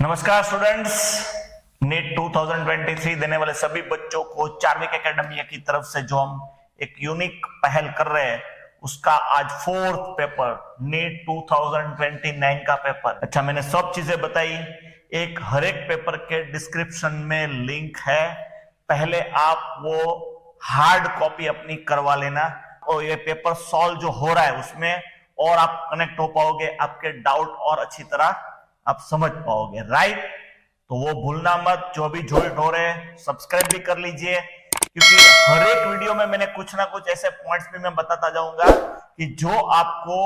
नमस्कार students, NEET 2023 देने वाले सभी बच्चों को चार्विक एकेडमी की तरफ से जो हम एक यूनिक पहल कर रहे हैं उसका आज फोर्थ पेपर नीट 2029 का पेपर। अच्छा, मैंने सब चीजें बताई। एक हर एक पेपर के डिस्क्रिप्शन में लिंक है, पहले आप वो हार्ड कॉपी अपनी करवा लेना और ये पेपर सॉल्व जो हो रहा है उसमें और आप कनेक्ट हो पाओगे, आपके डाउट और अच्छी तरह आप समझ पाओगे। राइट, तो वो भूलना मत। जो भी ज्वाइन हो रहे हैं सब्सक्राइब भी कर लीजिए, क्योंकि हर एक वीडियो में मैंने कुछ ना कुछ ऐसे पॉइंट्स भी मैं बताता जाऊंगा कि जो आपको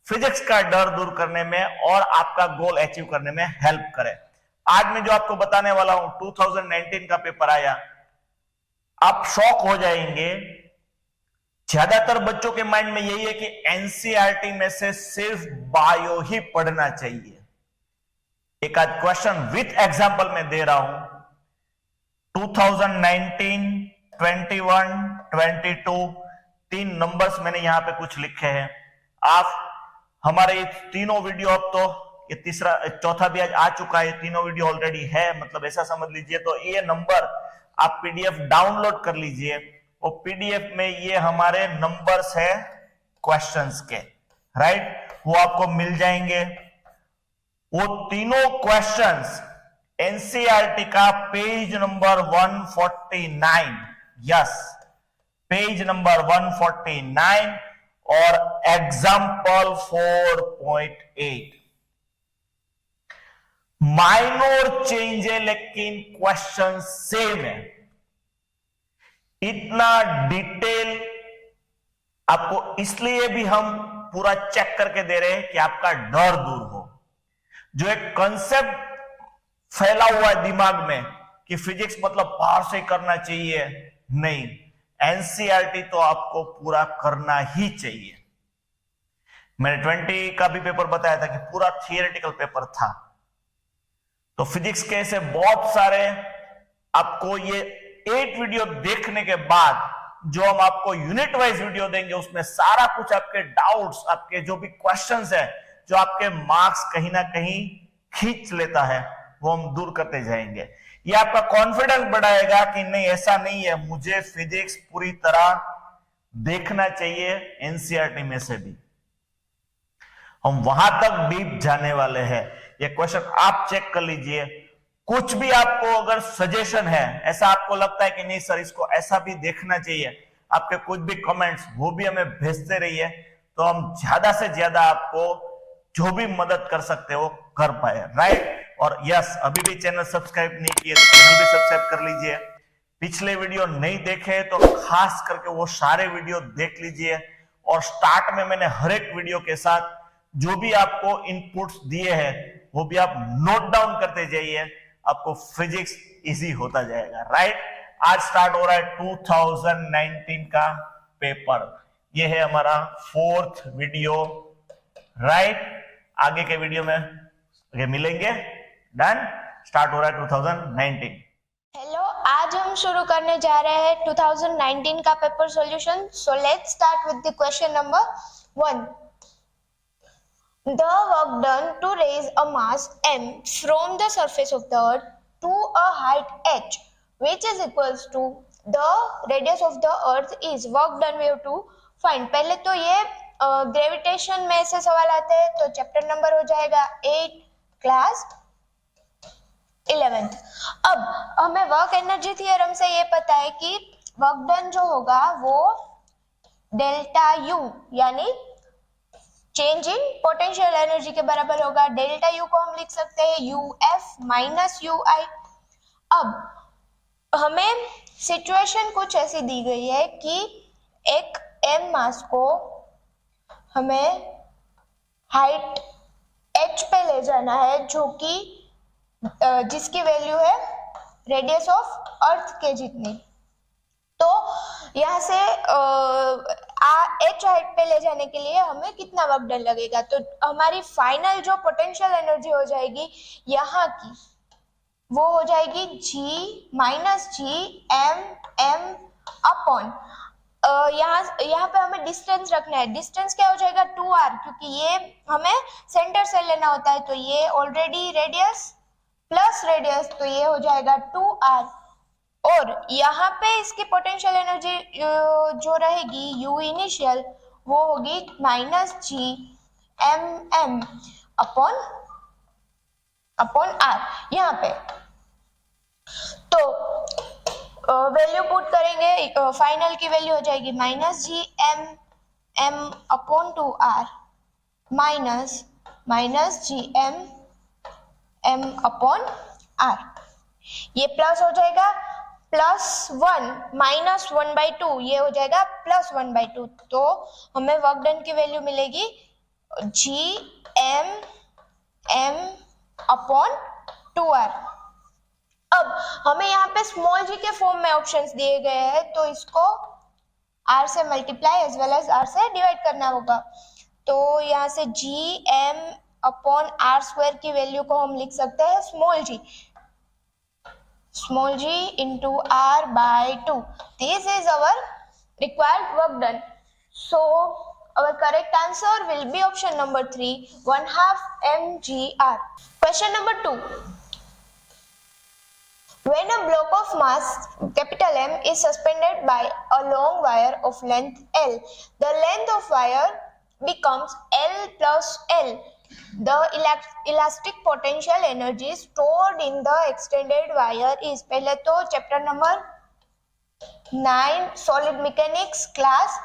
फिजिक्स का डर दूर करने में और आपका गोल अचीव करने में हेल्प करे। आज मैं जो आपको बताने वाला हूं 2019 का पेपर आया, आप शॉक हो जाएंगे। ज्यादातर बच्चों के माइंड में यही है कि एनसीईआरटी में से सिर्फ बायो ही पढ़ना चाहिए। एक आज क्वेश्चन विथ एग्जांपल में दे रहा हूं। 2019, 21, 22 तीन नंबर्स मैंने यहां पे कुछ लिखे हैं। आप हमारे तीनों वीडियो, अब तो ये तीसरा चौथा भी आज आ चुका है, तीनों वीडियो ऑलरेडी है, मतलब ऐसा समझ लीजिए। तो ये नंबर आप पीडीएफ डाउनलोड कर लीजिए और पीडीएफ में ये हमारे नंबर्स है क्वेश्चंस के। राइट, वो आपको मिल जाएंगे। वो तीनों क्वेश्चंस एनसीईआरटी का page number 149, yes, page number 149 और एग्जाम्पल 4.8। माइनर चेंज है लेकिन क्वेश्चन सेम है। इतना डिटेल आपको इसलिए भी हम पूरा चेक करके दे रहे हैं कि आपका डर दूर हो। जो एक कंसेप्ट फैला हुआ है दिमाग में कि फिजिक्स मतलब बाहर से करना चाहिए, नहीं, एनसीईआरटी तो आपको पूरा करना ही चाहिए। मैंने 20 का भी पेपर बताया था कि पूरा थियोरेटिकल पेपर था। तो फिजिक्स के ऐसे बहुत सारे आपको ये 8 वीडियो देखने के बाद जो हम आपको यूनिट वाइज वीडियो देंगे उसमें सारा कुछ आपके डाउट्स, आपके जो भी क्वेश्चंस है, जो आपके मार्क्स कहीं ना कहीं खींच लेता है, वो हम दूर करते जाएंगे। ये आपका कॉन्फिडेंस बढ़ाएगा कि नहीं, ऐसा नहीं है, मुझे फिजिक्स पूरी तरह देखना चाहिए एनसीईआरटी में से भी। हम वहां तक डीप जाने वाले हैं। ये क्वेश्चन आप चेक कर लीजिए। कुछ भी आपको अगर सजेशन है, ऐसा आपको लगता है कि नहीं सर इसको ऐसा भी देखना चाहिए, आपके कुछ भी कमेंट्स वो भी हमें भेजते रहिए, तो हम ज्यादा से ज्यादा आपको जो भी मदद कर सकते हो कर पाए। राइट, और यस, अभी भी चैनल सब्सक्राइब नहीं किए तो चैनल भी सब्सक्राइब कर लीजिए। पिछले वीडियो नहीं देखे तो खास करके वो सारे वीडियो देख लीजिए। और स्टार्ट में मैंने हर एक वीडियो के साथ जो भी आपको इनपुट्स दिए हैं वो भी आप नोट डाउन करते जाइए, आपको फिजिक्स इजी होता जाएगा। राइट, आज स्टार्ट हो रहा है 2019 का पेपर। ये है हमारा फोर्थ वीडियो। राइट, आगे के वीडियो में आगे मिलेंगे। डन, स्टार्ट हो रहा है 2019। हेलो, आज हम शुरू करने जा रहे हैं 2019 का paper solution. So let's start with the question number 1। The work done to raise a mass m from the surface of the earth to a height h, which is equals to the radius of the earth is work done we have to find। पहले तो ये gravitation में से सवाल आते हैं, तो chapter number हो जाएगा 8, क्लास 11th। अब हमें वर्क एनर्जी थ्योरम से ये पता है कि वर्क डन जो होगा वो डेल्टा यू यानी चेंज इन पोटेंशियल एनर्जी के बराबर होगा। डेल्टा यू को हम लिख सकते हैं यूएफ माइनस यूआई। अब हमें सिचुएशन कुछ ऐसी दी गई है कि एक एम मास को हमें हाइट एच पे ले जाना है, जो कि जिसकी वैल्यू है रेडियस ऑफ अर्थ के जितनी। तो यहाँ से एच हाइट पे ले जाने के लिए हमें कितना वर्क डन लगेगा, तो हमारी फाइनल जो पोटेंशियल एनर्जी हो जाएगी यहाँ की, वो हो जाएगी G minus G M M upon यहाँ पे हमें डिस्टेंस रखना है। डिस्टेंस क्या हो जाएगा 2r, क्योंकि ये हमें सेंटर से लेना होता है, तो ये ऑलरेडी रेडियस प्लस रेडियस, तो ये हो जाएगा 2r, और यहाँ पे इसकी पोटेंशियल एनर्जी जो रहेगी u इनिशियल वो होगी -G अपॉन r यहाँ पे। तो वैल्यू पुट करेंगे, फाइनल की वैल्यू हो जाएगी -Gm upon 2r -Gm upon r। ये प्लस हो जाएगा +1 -1/2, ये हो जाएगा +1/2। तो हमें वर्क डन की वैल्यू मिलेगी Gm अपॉन 2r। अब हमें यहाँ पे स्मॉल g के फॉर्म में ऑप्शंस दिए गए हैं, तो इसको r से multiply as well as r से डिवाइड करना होगा। तो यहाँ से Gm अपॉन r² की वैल्यू को हम लिख सकते हैं small g into r/2। This is our required work done. So our correct answer will be option number 3, 1/2 mgr. Question number 2. When a block of mass capital M is suspended by a long wire of length L, the length of wire becomes L plus L. The elastic potential energy stored in the extended wire is, पहले तो chapter number 9 solid mechanics class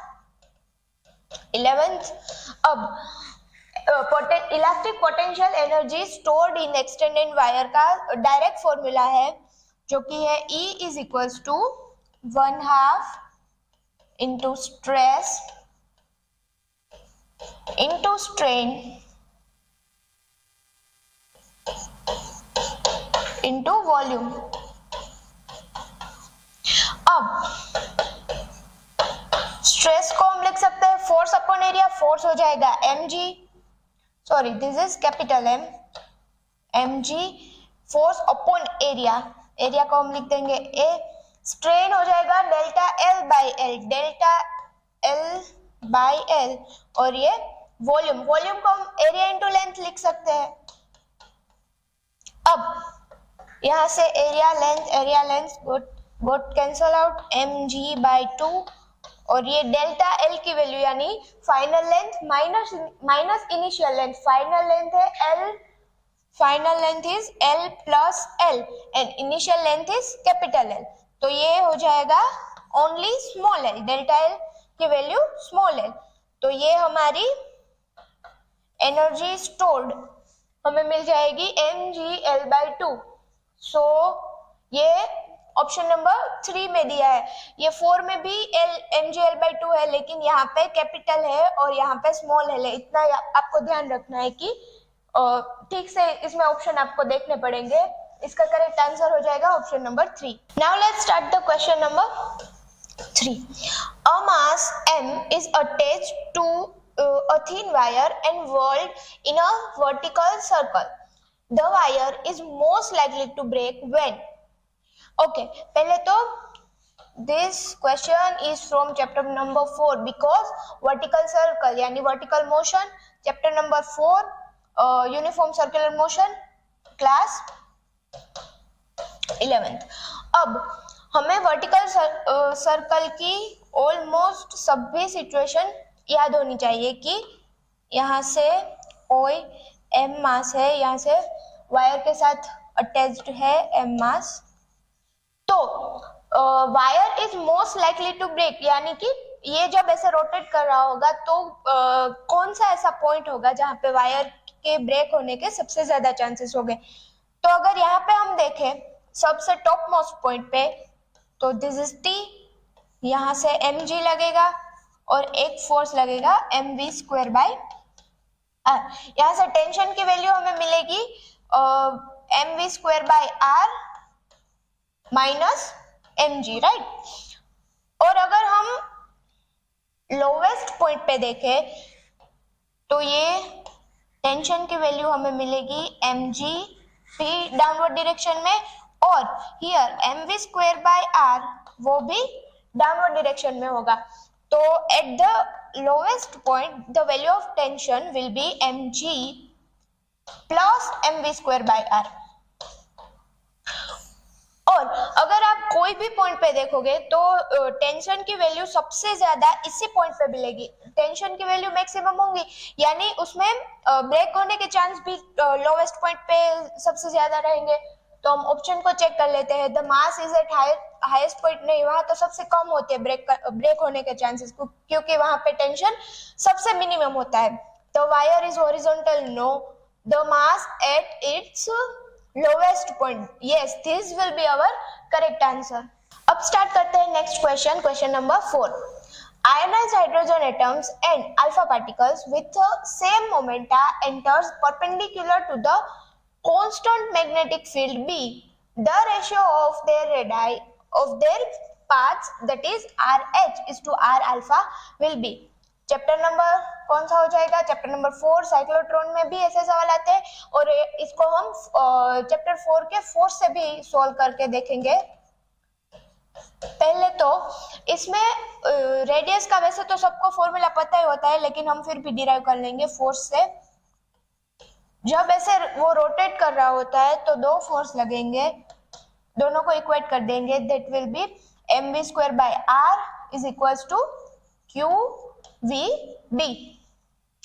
11th। अब elastic potential energy stored in extended wire का direct formula है जो कि है E is equals to 1/2 into stress into strain into volume. अब stress को हम लिख सकते हैं फोर्स अपॉन एरिया, फोर्स हो जाएगा mg, sorry this is capital M, mg force upon area, area को हम लिख देंगे A। स्ट्रेन हो जाएगा डेल्टा L बाई L, और ये वॉल्यूम को हम एरिया इंटू लेंथ लिख सकते हैं। अब यहाँ से एरिया लेंथ गोट कैंसल आउट, mg/2, और ये डेल्टा L की वैल्यू यानी final length minus initial length, final length है L, final length is L plus L and initial length is capital L। तो ये हो जाएगा only small l, delta L की वैल्यू स्मॉल l। तो ये हमारी एनर्जी स्टोर्ड हमें मिल जाएगी mgL/2। सो ये ऑप्शन नंबर 3 में दिया है। ये 4 में भी mgL/2 है, लेकिन यहाँ पे कैपिटल है और यहाँ पे स्मॉल है। इतना आपको ध्यान रखना है कि ठीक से इसमें ऑप्शन आपको देखने पड़ेंगे। इसका करेक्ट आंसर हो जाएगा option number 3। Now let's start the question number 3. A mass M is attached to a thin wire and whirled in a vertical circle. The wire is most likely to break when? Okay, पहले तो this question is from chapter number 4 because vertical circle यानी vertical motion, chapter number 4 uniform circular motion class 11th। अब हमें vertical circle की almost सभी situation याद होनी चाहिए कि यहाँ से कोई m मास है, यहाँ से वायर के साथ अटैच्ड है m मास। तो wire is most likely to break, यानी कि ये जब ऐसे रोटेट कर रहा होगा तो कौन सा ऐसा पॉइंट होगा जहाँ पे वायर के ब्रेक होने के सबसे ज्यादा चांसेस हो गए। तो अगर यहाँ पे हम देखें सबसे टॉप मोस्ट पॉइंट पे, तो दिस इज T, यहाँ से mg लगेगा और एक फोर्स लगेगा mv²/r। यहाँ से टेंशन की वैल्यू हमें मिलेगी mv²/r माइनस mg, राइट। और अगर हम लोवेस्ट पॉइंट पे देखें तो ये टेंशन की वैल्यू हमें मिलेगी mg भी डाउनवर्ड डायरेक्शन में, और हियर mv²/r वो भी डाउनवर्ड डायरेक्शन में होगा। तो at the lowest point the value of tension will be mg plus mv²/r। कोई भी पॉइंट पे देखोगे तो टेंशन की वैल्यू सबसे ज्यादा इसी पॉइंट पे मिलेगी, टेंशन की वैल्यू मैक्सिमम होंगी, यानी उसमें ब्रेक होने के चांस भी लोवेस्ट पॉइंट पे सबसे ज्यादा रहेंगे। तो हम ऑप्शन को चेक कर लेते हैं, the mass is eight highest point, नहीं, वहां तो सबसे कम होती है ब्रेक होने के चांसेस, क्योंकि वहां पे टेंशन सबसे मिनिमम होता है। तो wire is horizontal, no, the mass at its lowest point, yes, this will be our correct answer. अब स्टार्ट करते हैं next question, question number 4। Ionized hydrogen atoms and alpha particles with the same momenta enters perpendicular to the constant magnetic field B. The ratio of their radii of their paths, that is RH is to R alpha, will be. Chapter number कौन सा हो जाएगा? Chapter number 4। Cyclotron में भी ऐसे सवाल आते हैं और इसको हम चैप्टर 4 के 4 से भी सॉल्व करके देखेंगे। पहले तो इसमें रेडियस का वैसे तो सबको फॉर्मूला पता ही होता है, लेकिन हम फिर भी डिराइव कर लेंगे फोर्स से। जब ऐसे वो रोटेट कर रहा होता है तो दो फोर्स लगेंगे, दोनों को इक्वेट कर देंगे, that will be mv² by r is equals to qvd,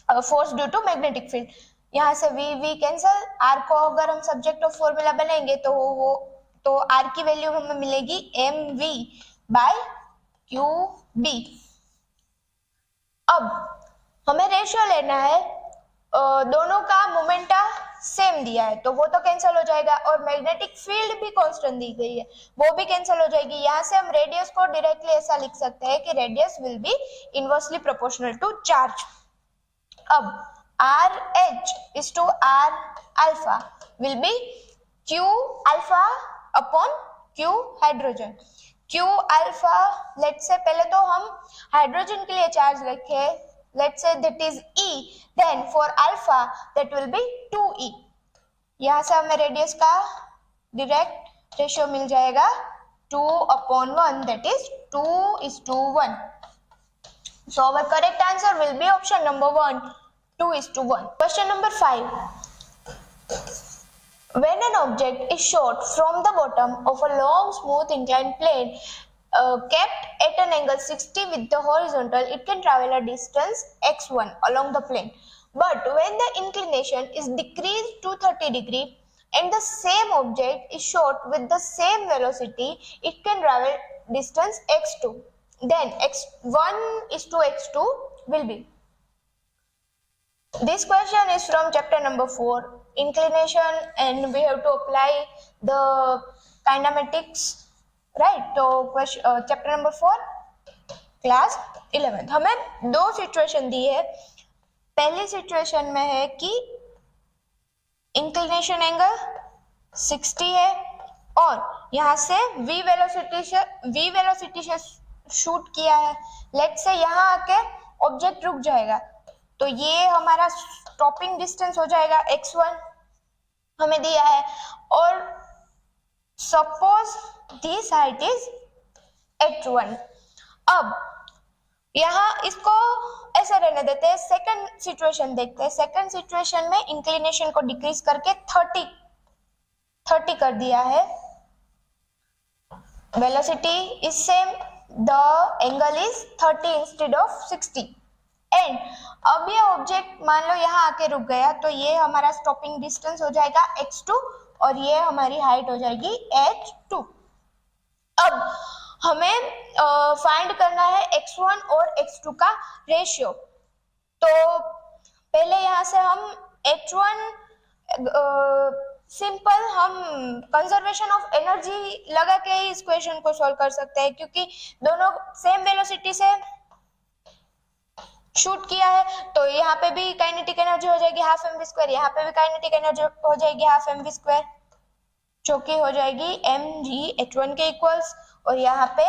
force due to magnetic field. यहाँ से v कैंसल, r को अगर हम सब्जेक्ट ऑफ फॉर्मूला बनाएंगे तो r की वैल्यू हमें मिलेगी mv by qb। अब हमें रेशियो लेना है, दोनों का मोमेंटा सेम दिया है तो वो तो कैंसिल हो जाएगा, और मैग्नेटिक फील्ड भी कांस्टेंट दी गई है, वो भी कैंसिल हो जाएगी। यहाँ से हम रेडियस को डायरेक्टली ऐसा लिख सकते हैं कि radius will be inversely proportional to charge. अब RH is to R alpha will be Q alpha upon Q hydrogen. Q alpha, let's say पहले तो हम हाइड्रोजन के लिए चार्ज रखे, let's say that is E, then for alpha that will be 2E। यहाँ से हमें रेडियस का डायरेक्ट रेशियो मिल जाएगा 2/1, that is 2:1। So our correct answer will be option number 1, 2:1। Question number 5. When an object is shot from the bottom of a long smooth inclined plane kept at an angle 60 with the horizontal, it can travel a distance x1 along the plane. But when the inclination is decreased to 30 degrees and the same object is shot with the same velocity, it can travel distance x2. Then x1 is to x2 will be. This question is from chapter number 4, inclination, and we have to apply the kinematics, right? तो chapter number 4 class 11। हमें दो situation दी है। पहली situation में है कि inclination angle 60 है और यहाँ से v वेलोसिटी से शूट किया है। लेट्स से यहाँ आके ऑब्जेक्ट रुक जाएगा तो ये हमारा स्टॉपिंग डिस्टेंस हो जाएगा x1 हमें दिया है, और suppose this height is h1। अब यहाँ इसको ऐसे रहने देते हैं। सेकंड सिचुएशन देखते हैं। सेकंड सिचुएशन में इंक्लिनेशन को डिक्रीज करके 30 कर दिया है। Velocity is same, the angle is 30 instead of 60 and अब ये ऑब्जेक्ट मान लो यहाँ आके रुक गया तो ये हमारा स्टॉपिंग डिस्टेंस हो जाएगा x2 और ये हमारी हाइट हो जाएगी h2। अब हमें फाइंड करना है x1 और x2 का रेशियो। तो पहले यहाँ से हम h1 सिंपल हम कंजर्वेशन ऑफ एनर्जी लगा के ही इस क्वेश्चन को सॉल्व कर सकते हैं, क्योंकि दोनों सेम वेलोसिटी से शूट किया है तो यहाँ पे भी काइनेटिक एनर्जी हो जाएगी हाफ mv², यहाँ पे भी काइनेटिक एनर्जी हो जाएगी हाफ mv², जो कि हो जाएगी mgh1 के इक्वल्स, और यहाँ पे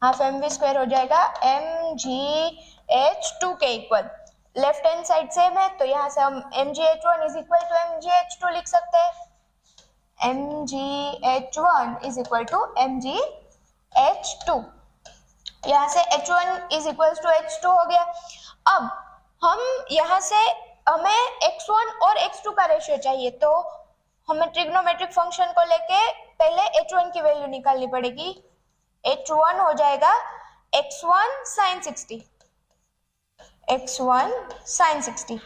हाफ mv² हो जाएगा mgh2 के equal. Left hand side same है तो यहाँ से हम mgh1 is equal to mgh2 लिख सकते हैं। mgh1 is equal to mgh2, यहाँ से h1 is equal to h2 हो गया। अब हम यहाँ से हमें x1 और x2 का रेशियो चाहिए तो हमें ट्रिग्नोमेट्रिक फंक्शन को लेके पहले h1 की वैल्यू निकालनी पड़ेगी। h1 हो जाएगा x1 sin 60, x1 sin 60,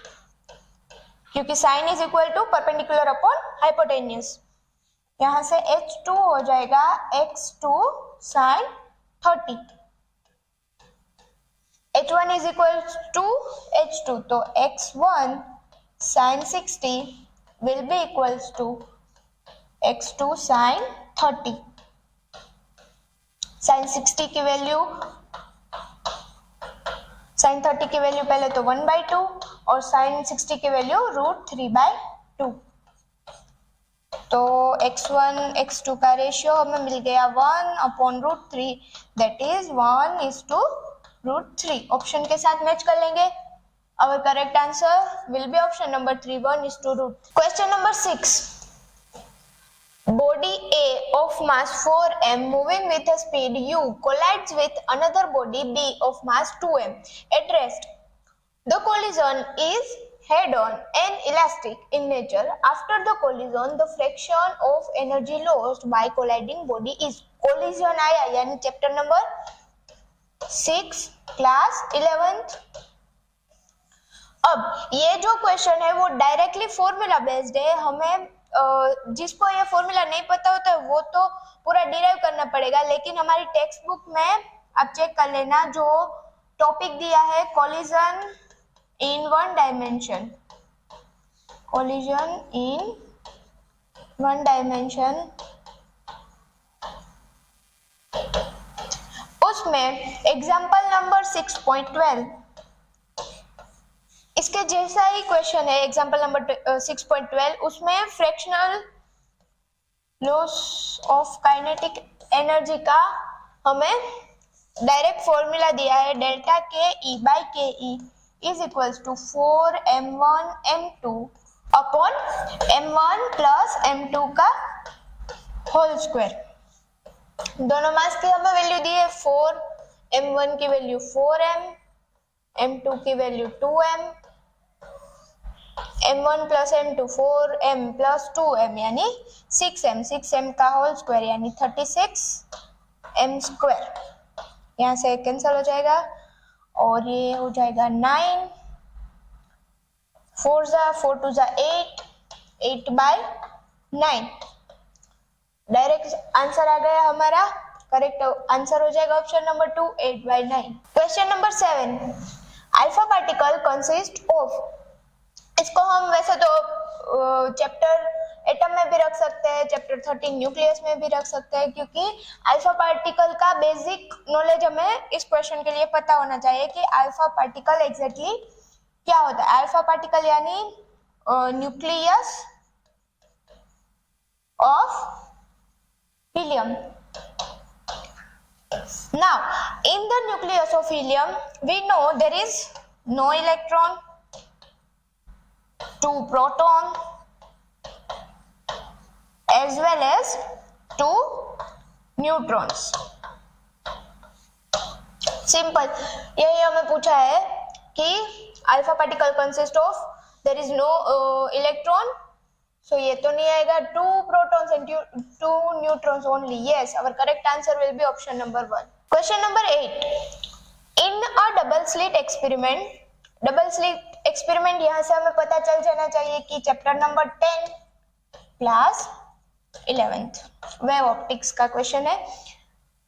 क्योंकि sin is equal to perpendicular upon hypotenuse. यहां से h2 हो जाएगा x2 sin 30, h1 is equal to h2, तो x1 sin 60 will be equals to x2 sin 30। sin 60 की वैल्यू, sin 30 की वैल्यू पहले तो 1/2 और sin 60 की वैल्यू √3/2। तो x1 x2 का रेशियो हमें मिल गया 1/√3, दैट इज 1:√3। ऑप्शन के साथ मैच कर लेंगे। Our correct answer will be option number 3, 1:√3. Question number 6. Body A of mass 4m moving with a speed u collides with another body B of mass 2m at rest. The collision is head-on and elastic in nature. After the collision, the fraction of energy lost by colliding body is collision आया, यानी chapter number 6 class 11th। अब ये जो question है वो directly formula based है। हमें जिसको ये फॉर्मूला नहीं पता होता है वो तो पूरा डिराइव करना पड़ेगा, लेकिन हमारी टेक्स्ट बुक में आप चेक कर लेना, जो टॉपिक दिया है collision in one dimension, collision in one dimension, उसमें एग्जांपल नंबर 6.12 इसके जैसा ही क्वेश्चन है। एग्जांपल नंबर 6.12 उसमें fractional loss of kinetic energy का हमें डायरेक्ट फॉर्मूला दिया है, डेल्टा के E by K E is equals to 4m1 m2 upon m1 plus m2 का होल स्क्वायर। दोनों मास की हमें वैल्यू दी है 4, m1 की वैल्यू 4m, m2 की value 2m, m1 plus m2 4m plus 2m यानी 6m, 6m का होल स्क्वायर यानी 36m स्क्वायर। यहाँ से कैंसिल हो जाएगा और ये हो जाएगा 9, 4 जा 4 2 जा 8, 8/9। डायरेक्ट आंसर आ गया हमारा। करेक्ट आंसर हो जाएगा option number 2, 8/9। Question number 7, alpha particle consist of, इसको हम वैसे तो चैप्टर एटम में भी रख सकते हैं, चैप्टर 13 न्यूक्लियस में भी रख सकते हैं, क्योंकि अल्फा पार्टिकल का बेसिक नॉलेज हमें इस क्वेश्चन के लिए पता होना चाहिए कि अल्फा पार्टिकल एग्जैक्टली क्या होता है। अल्फा पार्टिकल यानी nucleus of helium. Now, in the nucleus of helium, we know there is no electron, 2 proton, as well as 2 neutrons. Simple. यही हमें पूछा है कि alpha particle consist of there is no electron, so ये तो नहीं आएगा, 2 protons and 2 neutrons only. Yes, our correct answer will be option number 1. Question number 8. In a double slit experiment, double slit experiment यहाँ से हमें पता चल जाना चाहिए कि chapter number 10 class 11th wave optics का क्वेश्चन है।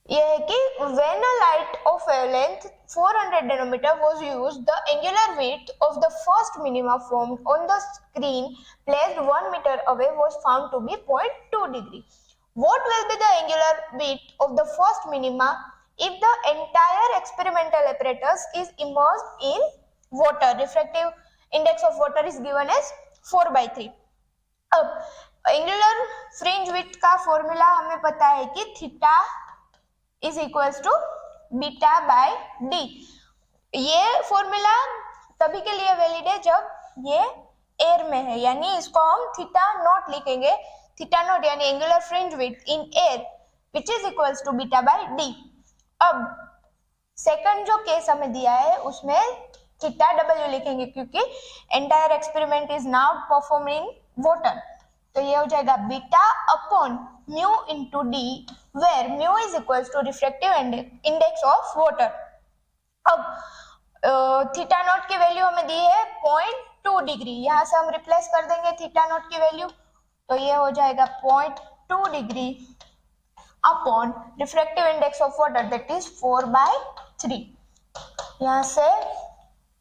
ये है कि when a light of wavelength 400 nanometer was used, the angular width of the first minima formed on the screen placed 1 meter away was found to be 0.2 degree. What will be the angular width of the first minima if the entire experimental apparatus is immersed in water? Refractive index of water is given as 4/3. अब angular fringe width का formula हमें पता है कि theta is equals to beta by D. ये formula तभी के लिए वैलिड है जब ये एयर में है, यानी इसको हम थीटा नॉट लिखेंगे, थीटा नॉट यानी angular fringe width in air which is equals to beta by D. अब सेकंड जो केस हमें दिया है उसमें थीटा डब्ल्यू लिखेंगे क्योंकि entire experiment is now perform in water, तो ये हो जाएगा beta upon mu into D, where mu is equals to refractive index of water. अब थीटा नॉट की वैल्यू हमें दी है 0.2 डिग्री, यहाँ से हम रिप्लेस कर देंगे थीटा नॉट की वैल्यू, तो ये हो जाएगा 0.2 degree upon refractive index of water that is 4/3। यहाँ से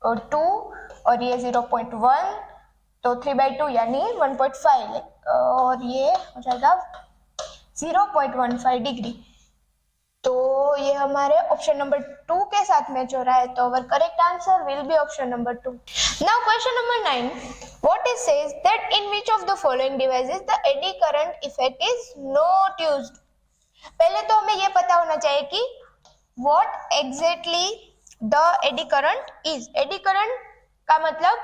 2 और ये 0.1 तो 3/2 यानी 1.5 और ये हो जाएगा 0.15 डिग्री। तो ये हमारे ऑप्शन नंबर 2 के साथ मैच हो रहा है, तो our correct answer will be option number 2। Now question number 9, what it says that in which of the following devices the eddy current effect is not used. पहले तो हमें ये पता होना चाहिए कि what exactly the eddy current is. Eddy current का मतलब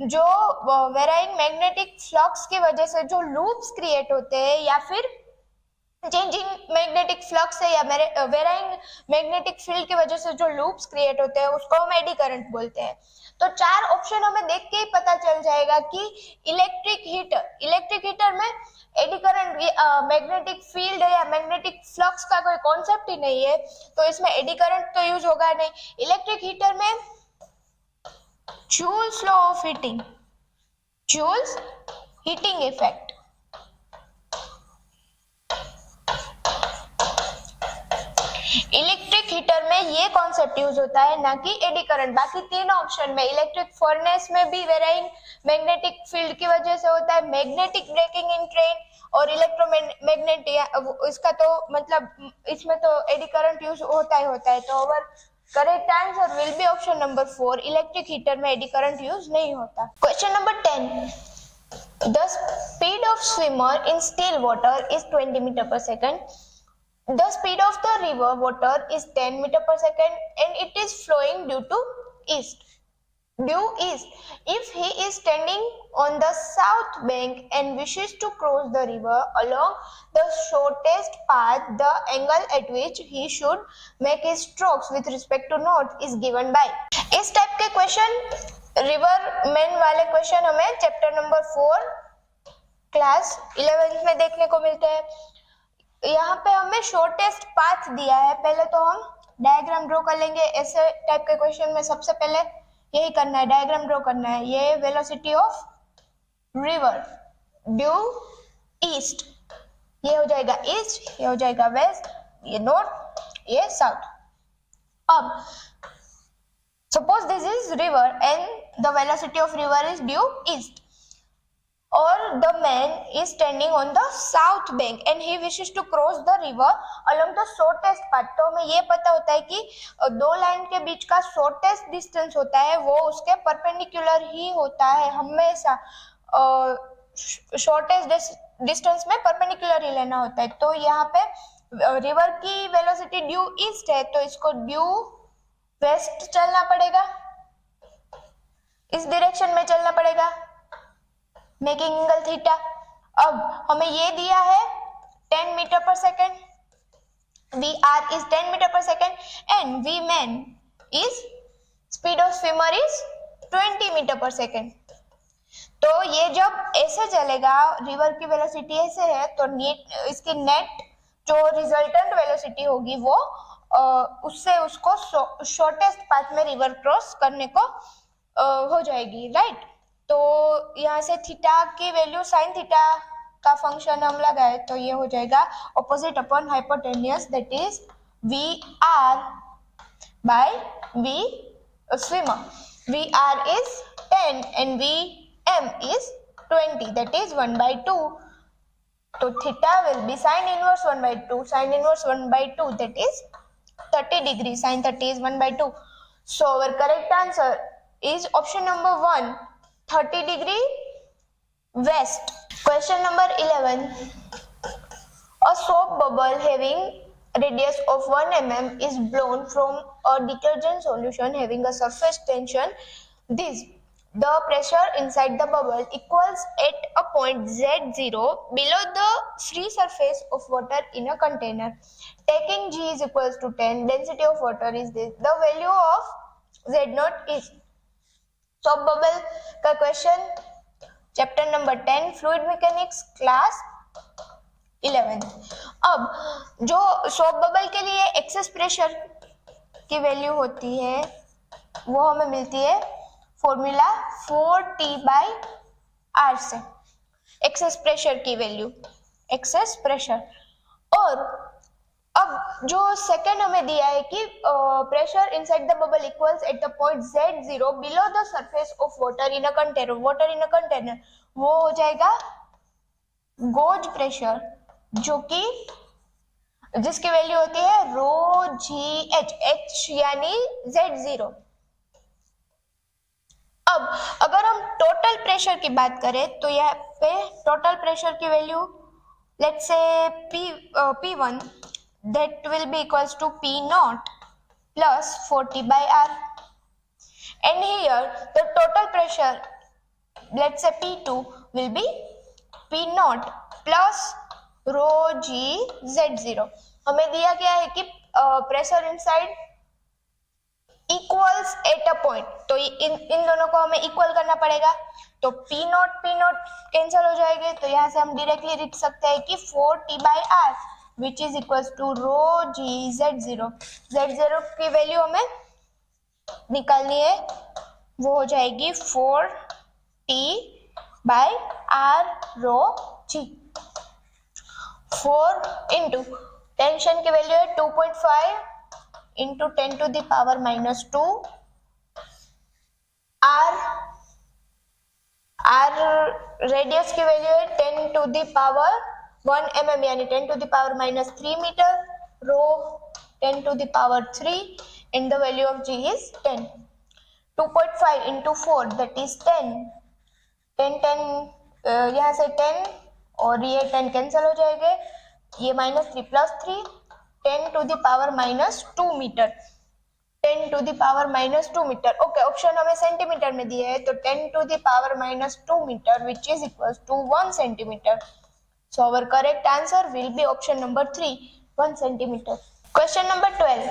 जो वेराइंग मैग्नेटिक फ्लक्स की वजह से जो लूप्स क्रिएट होते हैं या फिर चेंजिंग मैग्नेटिक फ्लक्स है या वेराइंग मैग्नेटिक फील्ड की वजह से जो लूप्स क्रिएट होते हैं उसको हम एडी करंट बोलते हैं। तो 4 ऑप्शन हमें देख के ही पता चल जाएगा कि इलेक्ट्रिक हीटर में एडी करंट मैग्नेटिक फील्ड है या मैग्नेटिक फ्लक्स का कोई कॉन्सेप्ट ही नहीं है, तो इसमें एडी करंट तो यूज होगा नहीं। इलेक्ट्रिक हीटर में Joule's law of heating, Joule's heating effect, electric heater में ये कॉन्सेप्ट यूज होता है, ना कि एडी करंट। बाकी 3 ऑप्शन में इलेक्ट्रिक फर्नेस में भी वेराइंग मैग्नेटिक फील्ड की वजह से होता है, मैग्नेटिक ब्रेकिंग इन ट्रेन और इलेक्ट्रोमैग्नेटिक, इसका तो मतलब इसमें तो एडी करंट यूज होता है। तो our correct answer will be option number 4, electric heater में एडी करंट यूज नहीं होता। Question number 10, the speed of swimmer in still water is 20 metre per second. The speed of the river water is 10 meter per second and it is flowing due east. If he is standing on the south bank and wishes to cross the river along the shortest path, the angle at which he should make his strokes with respect to north is given by। इस type के question, river man वाले question हमें chapter number 4 class 11th में देखने को मिलते हैं। यहाँ पे हमें शॉर्टेस्ट पाथ दिया है, पहले तो हम डायग्राम ड्रॉ कर लेंगे। ऐसे टाइप के क्वेश्चन में सबसे पहले यही करना है, डायग्राम ड्रॉ करना है। ये velocity of river due east, ये हो जाएगा ईस्ट, ये हो जाएगा वेस्ट, ये नॉर्थ, ये साउथ। अब suppose this is river and the velocity of river is due east, or the man is standing on the south bank and he wishes to cross the river along the shortest path। तो हमें ये पता होता है कि 2 line के बीच का shortest distance होता है वो उसके परपेंडिकुलर ही होता है हमेशा। शॉर्टेस्ट डिस्टेंस में परपेंडिकुलर ही लेना होता है। तो यहाँ पे रिवर की वेलोसिटी ड्यू ईस्ट है, तो इसको ड्यू वेस्ट चलना पड़ेगा, इस डायरेक्शन में चलना पड़ेगा, मेकिंग एंगल थीटा। अब हमें ये दिया है 10 metre per second, VR is 10 metre per second and V man is speed of swimmer is 20 metre per second. तो ये जब ऐसे चलेगा, रिवर की वेलोसिटी ऐसे है, तो इसकी नेट जो रिजल्टेंट वेलोसिटी होगी वो उससे उसको शॉर्टेस्ट पाथ में रिवर क्रॉस करने को हो जाएगी, राइट। तो यहाँ से थीटा की वैल्यू साइन थीटा का फंक्शन हम लगाए तो ये हो जाएगा opposite upon hypotenuse, that is VR by V swimmer। VR is 10 and VM is 20, that is 1/2। तो theta will be sin inverse 1/2, sin inverse 1/2 that is 30 degree, sin 30 is 1/2। So our correct answer is option number 1, 30 degree west। Question number 11, a soap bubble having radius of 1 mm is blown from a detergent solution having a surface tension this, the pressure inside the bubble equals at a point Z0 below the free surface of water in a container, taking G is equals to 10, density of water is this, the value of Z0 is। Soap bubble का question chapter number 10 fluid mechanics class 11। अब जो soap bubble के लिए excess pressure की value होती है वो हमें मिलती है फॉर्मूला 4T/R से, एक्सेस प्रेशर की वैल्यू, एक्सेस प्रेशर। और अब जो सेकंड हमें दिया है कि pressure inside the bubble equals at the point Z0 below the surface of water in a container, water in a container, वो हो जाएगा गोज प्रेशर, जो कि जिसकी वैल्यू होती है रो जी एच, एच यानी Z0। अब अगर हम टोटल प्रेशर की बात करें तो यहाँ पे टोटल प्रेशर की value let's say P1 that will be equals to P0 plus 40/R, and here the total pressure let's say P2 will be P0 plus rho g Z0। हमें दिया गया है कि pressure inside equals at a point, तो इन दोनों को हमें equal करना पड़ेगा, तो P0 कैंसिल हो जाएंगे, तो यहाँ से हम डायरेक्टली लिख सकते हैं कि 4T/R which is equals to rho g Z0। Z0 की वैल्यू हमें निकालनी है, वो हो जाएगी 4T/R रो जी। 4 इंटू टेंशन की वैल्यू है 2.5 into 10 to the power minus 2, R radius की वैल्यू है 10 to the power 1 mm यानी 10 to the power minus 3 metre, rho 10 to the power 3 and the value of G is 10। 2.5 into 4 that is 10, 10 यहाँ से 10 और ये 10 cancel हो जाएंगे, ये -3 + 3 10 to the power -2 metre, 10 to the power -2 metre. Okay, option हमें centimetre में दिए है, तो 10 to the power -2 metre which is equals to 1 centimeter। So our correct answer will be option number 3, 1 centimeter। Question number 12,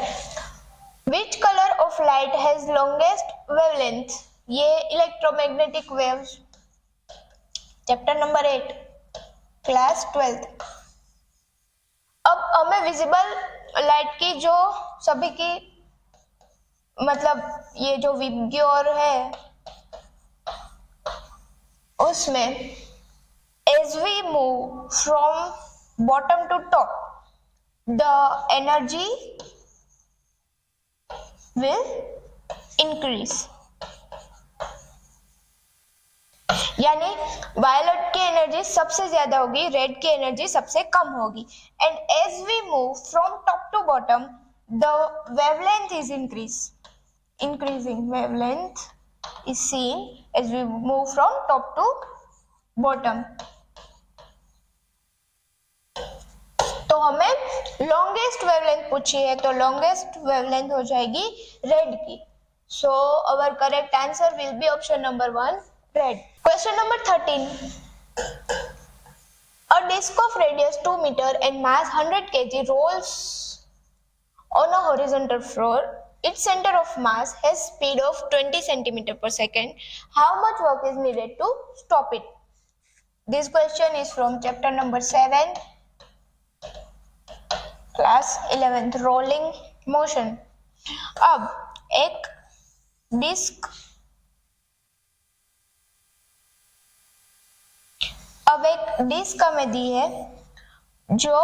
which color of light has longest wavelength? ये electromagnetic waves, chapter number 8 class 12। अब हमें visible light की जो सभी की मतलब ये जो विबग्योर है उसमें as we move from bottom to top the energy will increase, यानी वायलेट की एनर्जी सबसे ज्यादा होगी, रेड की एनर्जी सबसे कम होगी, and as we move from top to bottom the wavelength is increasing wavelength is seen as we move from top to bottom। तो हमें लॉन्गेस्ट वेवलेंथ पूछी है, तो लॉन्गेस्ट वेवलेंथ हो जाएगी रेड की। So our correct answer will be option number 1 red। Question number 13, a disc of radius 2 meter and mass 100 kg rolls on a horizontal floor. Its center of mass has speed of 20 centimeter per second. How much work is needed to stop it? This question is from chapter number 7 class 11th rolling motion। अब एक disc हमें दी है जो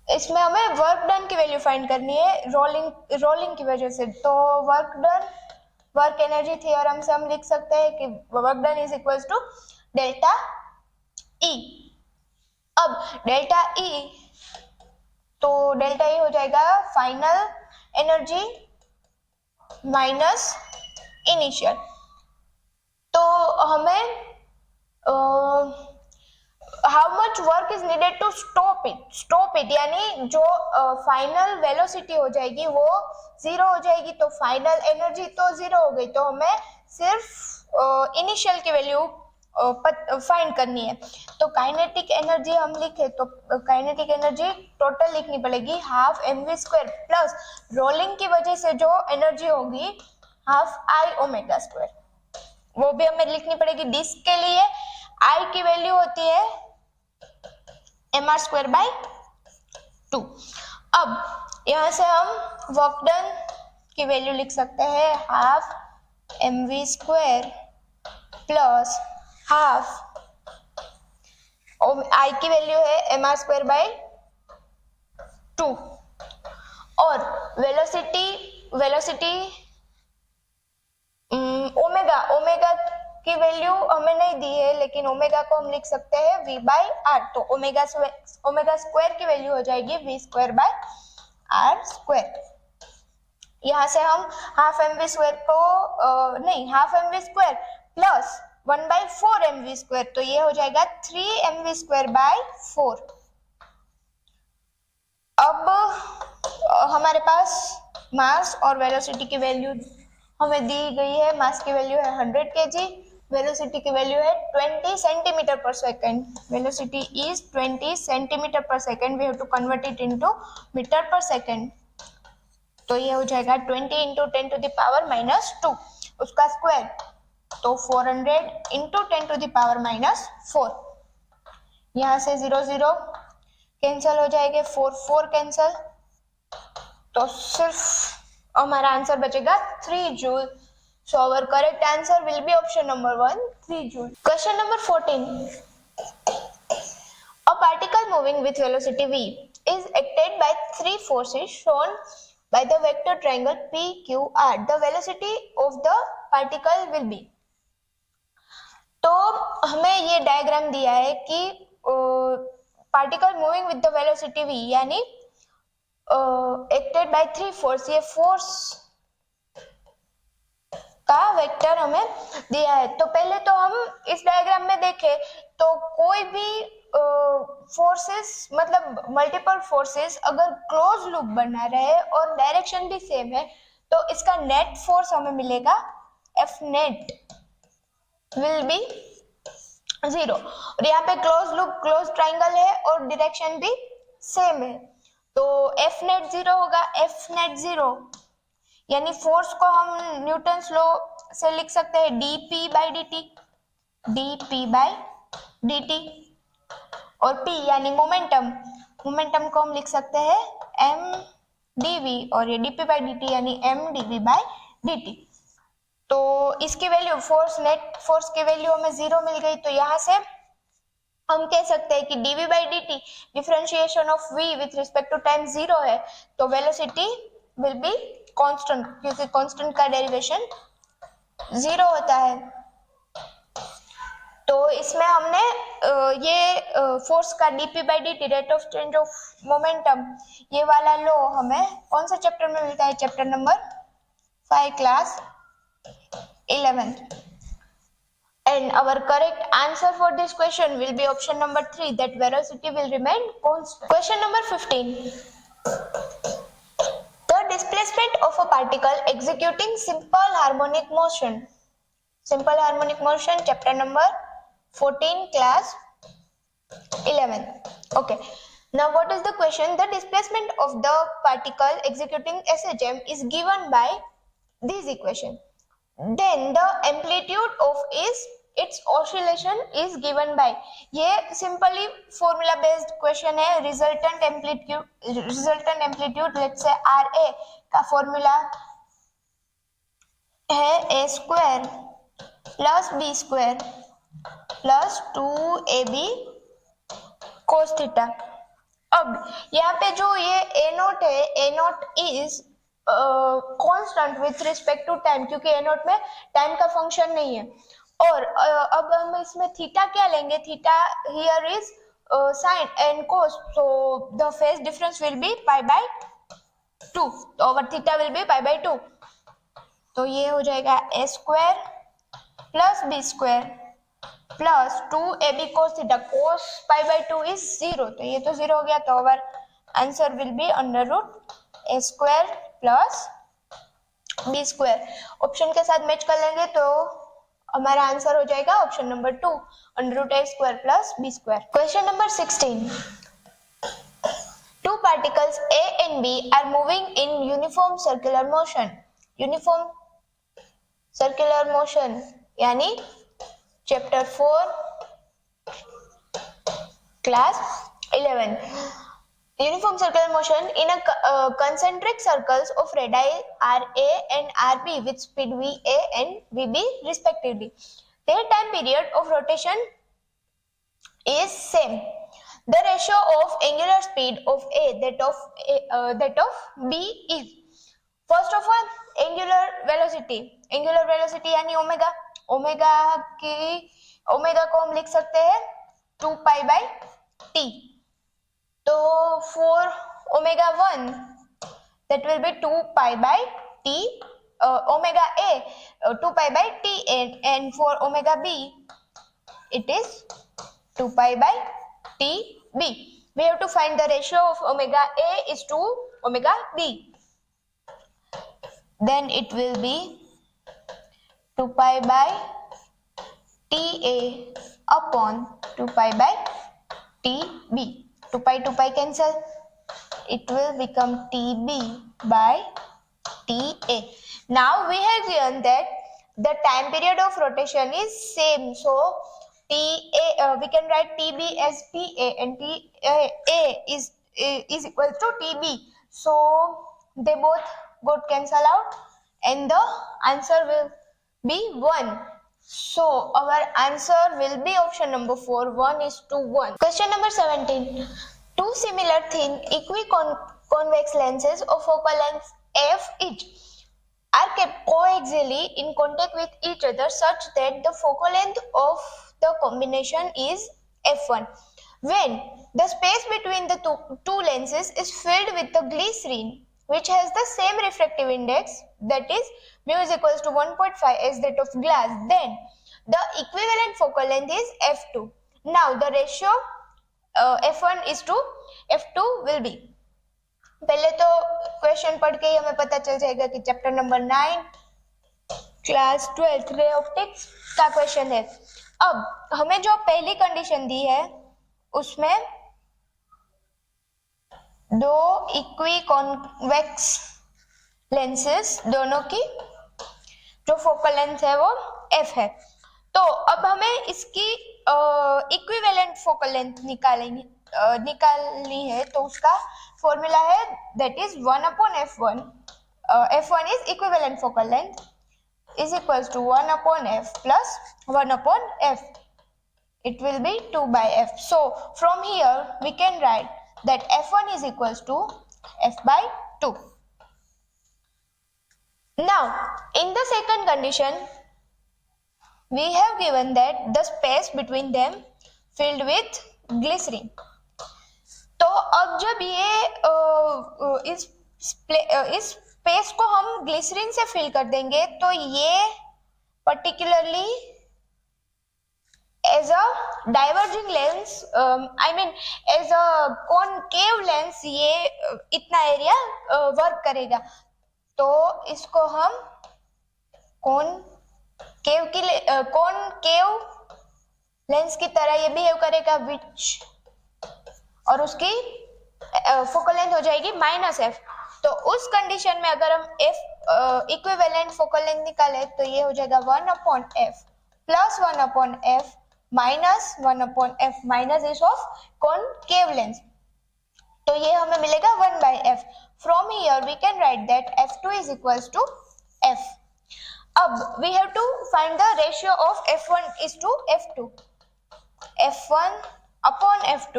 इसमें हमें work done की value find करनी है रोलिंग की वजह से। तो वर्क एनर्जी थ्योरम से हम लिख सकते हैं कि work done is equals to delta E. अब डेल्टा ई, तो डेल्टा ई हो जाएगा फाइनल एनर्जी माइनस इनिशियल। तो हमें how much work is needed to stop it यानी जो फाइनल वेलोसिटी हो जाएगी वो 0 हो जाएगी, तो फाइनल एनर्जी तो 0 हो गई, तो हमें सिर्फ इनिशियल की वैल्यू फाइंड करनी है। तो काइनेटिक एनर्जी हम लिखे तो काइनेटिक एनर्जी टोटल लिखनी पड़ेगी हाफ mv² प्लस रोलिंग की वजह से जो एनर्जी होगी हाफ I ओमेगा स्क्वायर। वो भी हमें लिखनी पड़ेगी। डिस्क के लिए आई की वैल्यू होती है mr²/2। अब यहां से हम वर्क डन की वैल्यू लिख सकते हैं half mv² plus half I की वैल्यू है mr²/2 और वेलोसिटी ओमेगा की वैल्यू हमें नहीं दी है, लेकिन ओमेगा को हम लिख सकते हैं v/r। तो ओमेगा स्क्वायर की वैल्यू हो जाएगी v²/r²। यहाँ से हम हाफ mv² को हाफ mv² प्लस 1/4 mv², तो ये हो जाएगा 3 mv²/4। अब हमारे पास मास और वेलोसिटी की वैल्यू हमें दी गई है। मास की वैल्यू है 100 kg, वेलोसिटी की वैल्यू है 20 centimetre per second. Velocity is 20 centimetre per second, we have to convert it into metre per second. तो ये हो जाएगा 20 इंटू 10 टू द पावर -2 उसका स्क्वायर, तो 400 इंटू 10 टू द पावर -4। यहाँ से 0 0 कैंसिल हो जाएंगे, 4 4 कैंसिल, तो सिर्फ हमारा आंसर बचेगा 3 joule. So our correct answer will be option number 1, 3 joule. Question number 14. A particle moving with velocity v is acted by 3 forces shown by the vector triangle PQR. The velocity of the particle will be. तो हमें ये diagram दिया है कि particle moving with the velocity v यानी acted bye 3 force, ये force का vector हमें दिया है। तो पहले तो हम इस डायग्राम में देखें तो कोई भी फोर्सेस मतलब मल्टीपल फोर्सेस अगर क्लोज लूप बना रहे और डायरेक्शन भी सेम है तो इसका नेट फोर्स हमें मिलेगा F net विल बी 0। और यहाँ पे क्लोज लूप क्लोज ट्राइंगल है और डायरेक्शन भी सेम है, तो F net 0 होगा। F net 0 यानी फोर्स को हम न्यूटन्स लॉ से लिख सकते हैं dp/dt, dp/dt। और p यानी मोमेंटम को हम लिख सकते हैं mdv, और ये dp/dt यानी mdv/dt। तो इसकी वैल्यू नेट फोर्स की वैल्यू हमें 0 मिल गई, तो यहाँ से हम कह सकते हैं कि dv/dt differentiation of v with respect to time 0 है, तो वेलोसिटी विल बी कांस्टेंट, क्योंकि कांस्टेंट का डेरिवेशन 0 होता है। तो इसमें हमने ये फोर्स का dp/dt rate of change of momentum ये वाला लॉ हमें कौन सा चैप्टर में मिलता है? Chapter number 5 class 11th। And our correct answer for this question will be option number 3, that velocity will remain constant. Question number 15. The displacement of a particle executing simple harmonic motion. Simple harmonic motion, chapter number 14, class 11. Okay. Now what is the question? The displacement of the particle executing SHM is given by this equation. Then the amplitude of its oscillation is given by, ये simply formula based question है। Resultant amplitude let's say RA का formula है a² plus b² plus 2ab cos theta. अब यहाँ पे जो ये a0 है, a0 is constant with respect to time, क्योंकि a0 में टाइम का फंक्शन नहीं है। और अब हम इसमें थीटा क्या लेंगे? Theta here is sine and cos, so the phase difference will be π/2, तो ओवर थीटा विल बी π/2। तो ये हो जाएगा a² plus b² plus 2ab cos theta. cos π/2 is 0, तो ये तो 0 हो गया, तो our answer will be √a² plus b²। Option के साथ मैच कर लेंगे तो हमारा आंसर हो जाएगा option number 2, √a² plus b²। Question number 16. Two particles A and B are moving in uniform circular motion. Uniform circular motion यानी chapter 4 class 11. Uniform circular motion in a concentric circles of radii RA and RB with speed VA and VB respectively. Their time period of rotation is same. The ratio of angular speed of A that of B is, first of all, angular velocity. Angular velocity यानी omega. Omega को हम लिख सकते हैं 2 pi by T. तो for omega 1 that will be 2 pi by T, omega A 2 pi by T, and for omega B it is 2 pi by TB. We have to find the ratio of omega A is to omega B. Then it will be 2 pi by TA upon 2 pi by TB. 2 pi cancel. It will become TB by TA. Now we have given that the time period of rotation is same. So TA we can write TB as TA and TA is equal to TB. So they both got cancel out and the answer will be 1. So our answer will be option number 4. 1 is to 1. Question number 17. Two similar thin equiconvex lenses of focal length f each are kept coaxially in contact with each other such that the focal length of the combination is f1. When the space between the two lenses is filled with the glycerine which has the same refractive index, that is mu is equals to 1.5 as that of glass, then the equivalent focal length is f2. Now the ratio f1 is to f2 will be, पहले तो question पढ़ के ही हमें पता चल जाएगा कि chapter number 9 class 12 ray optics का क्वेश्चन है. अब हमें जो पहली कंडीशन दी है उसमें दो इक्वी कॉन्वेक्स लेंसेस दोनों की जो फोकल लेंथ है वो f है. तो अब हमें इसकी इक्विवेलेंट फोकल लेंथ निकालनी है. तो उसका फॉर्मूला है that is 1 upon f1. f1 is equivalent focal length is equals to 1 upon f plus 1 upon f. It will be 2 by f. So from here we can write that f1 is equals to f by 2. Now in the second condition we have given that the space between them filled with glycerine. तो अब जब ये इस space को हम glycerine से fill कर देंगे तो ये particularly as a diverging lens, I mean as a concave lens ये इतना एरिया वर्क करेगा. तो इसको हम कॉनकेव लेंस की तरह ये बिहेव करेगा विच, और उसकी फोकल लेंथ हो जाएगी -f. तो उस कंडीशन में अगर हम f इक्विवेलेंट फोकल लेंथ निकाले तो ये हो जाएगा 1 upon f plus 1 upon f minus 1 upon f minus इस ऑफ कॉनकेव लेंस. तो ये हमें मिलेगा 1 by f. From here we can write that f2 is equals to f. अब we have to find the ratio of f1 is to f2. f1 अपॉन f2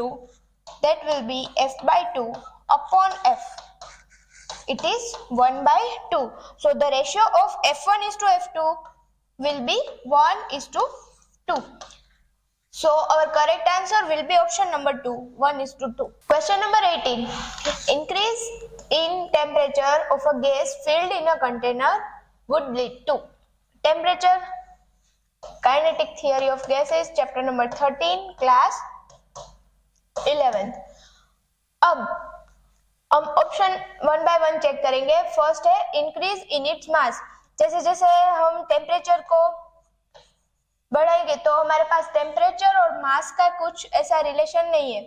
that will be f by 2 upon f. It is 1 by 2. So the ratio of f1 is to f2 will be 1 is to 2. So our correct answer will be option number 2, 1 is to 2. Question number 18. Increase in temperature of a gas filled in a container would lead to temperature. Kinetic theory of gases, chapter number 13, class 11. अब हम option 1 bye 1 check करेंगे. First है increase in its mass. जैसे जैसे हम temperature को बढ़ाएंगे तो हमारे पास टेम्परेचर और मास का कुछ ऐसा रिलेशन नहीं है.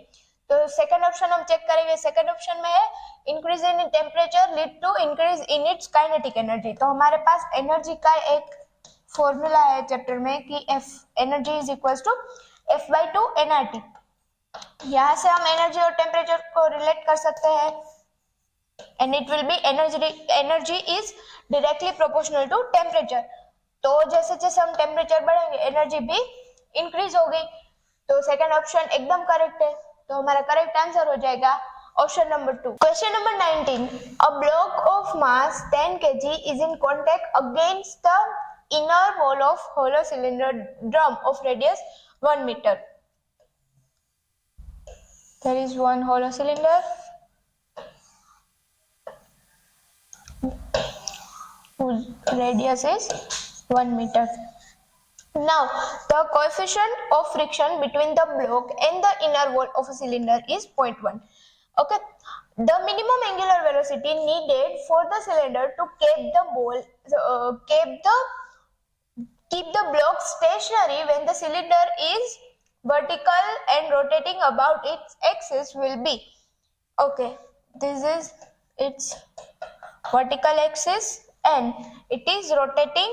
तो सेकंड ऑप्शन हम चेक करेंगे. सेकंड ऑप्शन में है increase in temperature lead to increase in its kinetic energy. तो हमारे पास एनर्जी का एक फॉर्मूला है चैप्टर में कि F energy is equals to F/2 nRT। यहाँ से हम एनर्जी और टेम्परेचर को रिलेट कर सकते हैं and it will be energy is directly proportional to temperature. तो जैसे जैसे हम टेम्परेचर बढ़ाएंगे एनर्जी भी इंक्रीज होगी। तो सेकंड ऑप्शन एकदम करेक्ट है, तो हमारा करेक्ट आंसर हो जाएगा option number 2। Question number 19, a block of mass 10 kg is in contact against the inner wall of hollow cylinder drum of radius 1 meter। There is one hollow cylinder whose radius is 1 meter. Now, the coefficient of friction between the block and the inner wall of a cylinder is 0.1. Okay. The minimum angular velocity needed for the cylinder to keep the block stationary when the cylinder is vertical and rotating about its axis will be, okay, this is its vertical axis and it is rotating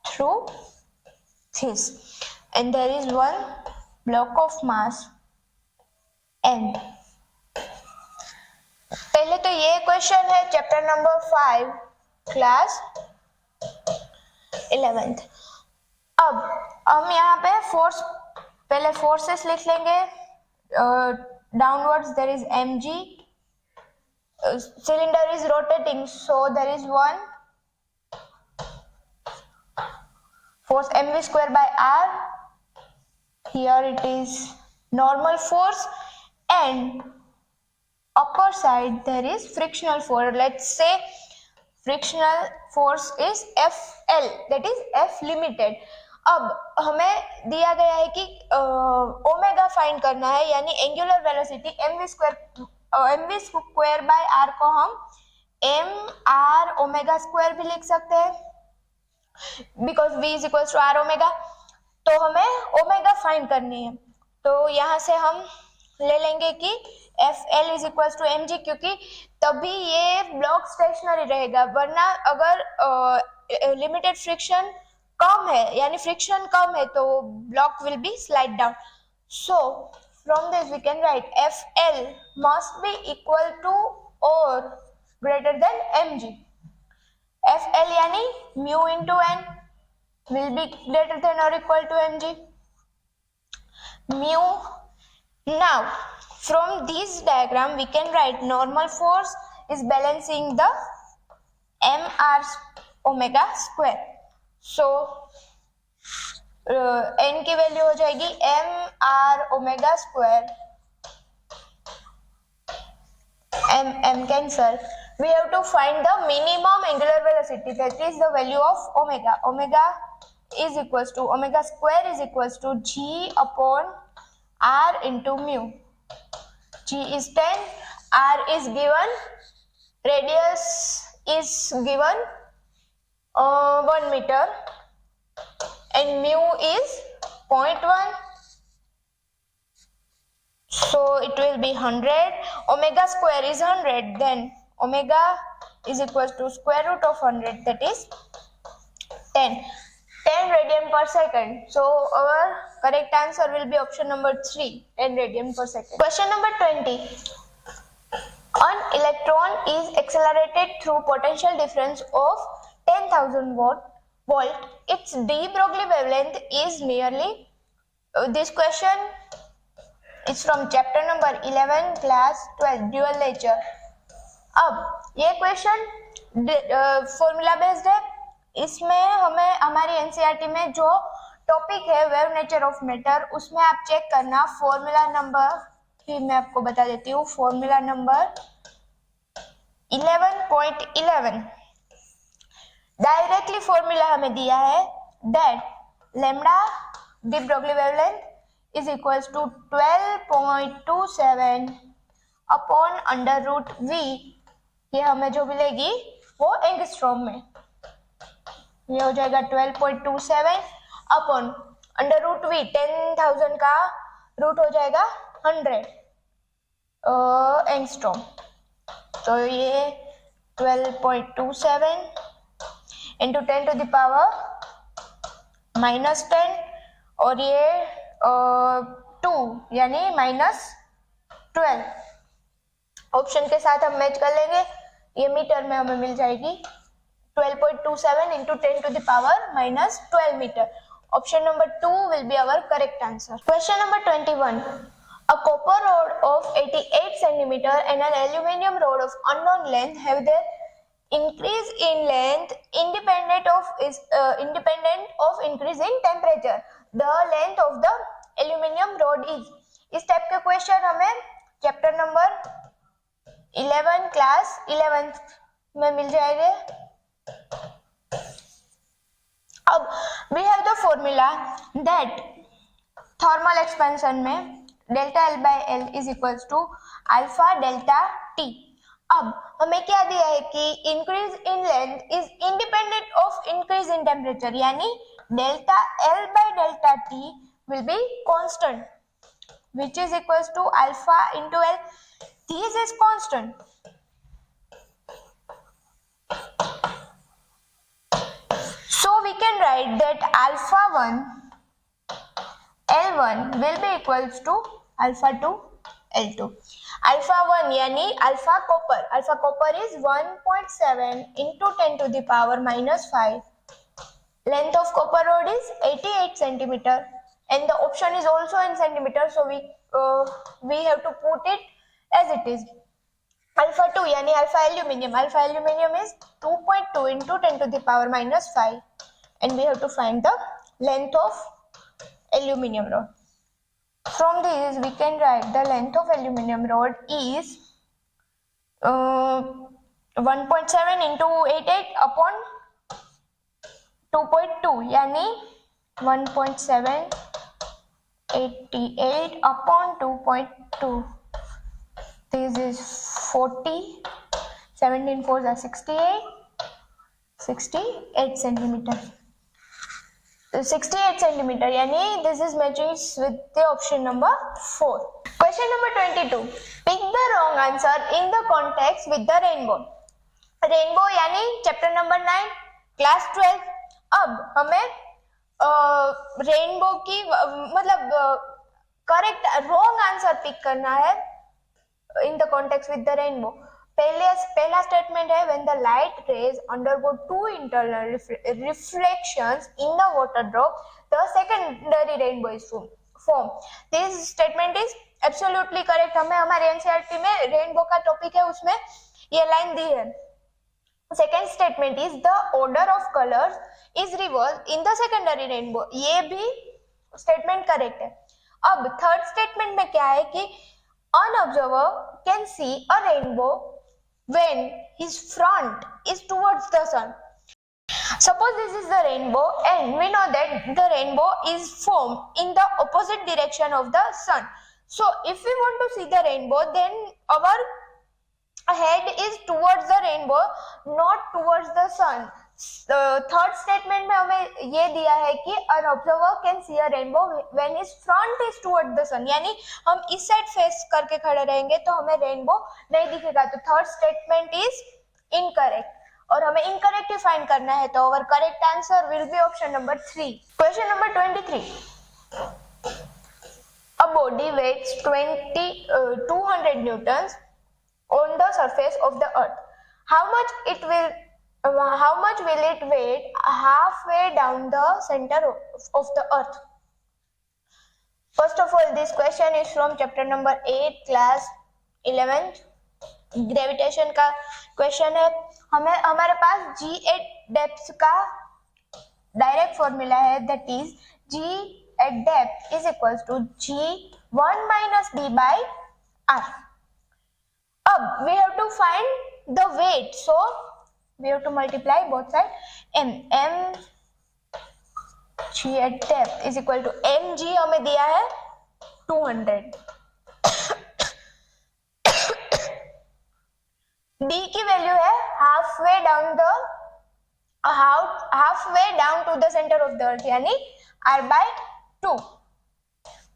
through this, and there is one block of mass n। पहले तो ये question है chapter number 5 class 11th। अब हम यहाँ पे पहले forces लिख लेंगे। Downwards there is mg, cylinder is rotating, so there is one force mv square by r, here it is normal force, and upper side there is frictional force, let's say frictional force is FL, that is F limited। अब हमें दिया गया है कि omega find करना है, यानी angular velocity mv square by r को हम mr ओमेगा स्क्वायर भी लिख सकते हैं because v is equals to r omega. तो हमें ओमेगा फाइंड करनी है, तो यहाँ से हम ले लेंगे कि FL is equals to mg, क्योंकि तभी ये ब्लॉक स्टेशनरी रहेगा, वरना अगर लिमिटेड फ्रिक्शन कम है यानी फ्रिक्शन कम है तो block will be slide down. So from this we can write FL must be equal to और ग्रेटर देन mg। FL यानी mu into n will be greater than or equal to mg mu। Now from this diagram we can write normal force is balancing the mr omega square। So n की value हो जाएगी mr omega square, m cancel. We have to find the minimum angular velocity, that is the value of omega। Omega is equals to omega square is equals to g upon r into mu। g is 10, r is given, radius is given 1 meter and mu is 0.1, so it will be 100। omega square is 100, then omega is equals to square root of 100, that is 10 radian per second। So our correct answer will be option number 3, 10 radian per second। Question number 20, an electron is accelerated through potential difference of 10,000 volt, its de Broglie wavelength is nearly, this question is from chapter number 11 class 12 dual nature। अब ये question formula based है, इसमें हमें हमारी NCERT में जो topic है wave nature of matter, उसमें आप चेक करना फॉर्मूला नंबर, फिर मैं आपको बता देती हूँ फॉर्मूला नंबर 11.11। डायरेक्टली फॉर्मूला हमें दिया है that lambda de Broglie wavelength is equals to 12.27 upon under root V, ये हमें जो मिलेगी वो एंगस्ट्रॉम में, ये हो जाएगा 12.27 अपॉन अंडर रूट वी, 10,000 का रूट हो जाएगा 100 एंगस्ट्रॉम, तो ये 12.27 into 10 to the power -10 और ये 2 यानी -12 ऑप्शन के साथ हम मैच कर लेंगे। ये मीटर में हमें मिल जाएगी 12.27 into 10 to the power -12 meter. Option number 2 will be our correct answer. Question number 21. A copper rod of 88 centimeter and an aluminium rod of unknown length have their increase in length independent of increase in temperature. The length of the aluminium rod is. इस type के question हमें chapter number 11 class 11th में मिल जाएंगे। अब we have the formula that thermal expansion में delta L by L is equals to alpha delta T। अब हमें क्या दिया है कि increase in length is independent of increase in temperature, यानी delta L by delta T will be constant which is equals to alpha into L. This is constant. So we can write that alpha 1 L1 will be equals to alpha 2 L2. Alpha 1 यानी alpha copper is 1.7 into 10 to the power -5. Length of copper rod is 88 centimeter and the option is also in centimeter, so we have to put it as it is. Alpha 2 यानी alpha aluminium is 2.2 into 10 to the power -5 and we have to find the length of aluminium rod. From this we can write the length of aluminium rod is 1.7 into 88 upon 2.2 यानी 1.788 upon 2.2. This is 40, 17 4s are 68 centimeter. 68 centimeter यानी this is matching with the option number 4. Question number 22. Pick the wrong answer in the context with the rainbow. Rainbow यानी chapter number 9 class 12. अब हमें rainbow की मतलब correct wrong answer pick करना है in the context with the rainbow. पहला statement है when the light rays undergo two internal reflections in the water drop, the secondary rainbow is formed. This statement is absolutely correct. हमें हमारे NCERT में rainbow का topic है, उसमें ये line दी है. Second statement is the order of colours is reverse in the secondary rainbow. ये भी स्टेटमेंट करेक्ट है. अब थर्ड स्टेटमेंट में क्या है कि an observer can see a rainbow when his front is towards the sun. Suppose this is the rainbow and we know that the rainbow is formed in the opposite direction of the sun. So if we want to see the rainbow, then our head is towards the rainbow, not towards the sun. Third statement में हमें ये दिया है कि an observer can see a rainbow when his front is towards the sun, यानी हम इस side face करके खड़े रहेंगे तो हमें रेनबो नहीं दिखेगा. तो थर्ड स्टेटमेंट इज इनकरेक्ट और हमें इनकरेक्ट ही फाइंड करना है. तो our correct answer will be option number 3. Question number 23. A body weighs 200 newtons on the surface of the earth. How much will it weigh halfway down the center of the earth? First of all, this question is from chapter number 8 class 11th. Gravitation का question है. हमारे पास g8 depth का direct formula है, that is g at depth is equals to g1 minus d by r. अब we have to find the weight, so we have to multiply both sides. m g at depth is equal to mg हमें दिया है 200. d की value है halfway down to the center of the earth यानी r by 2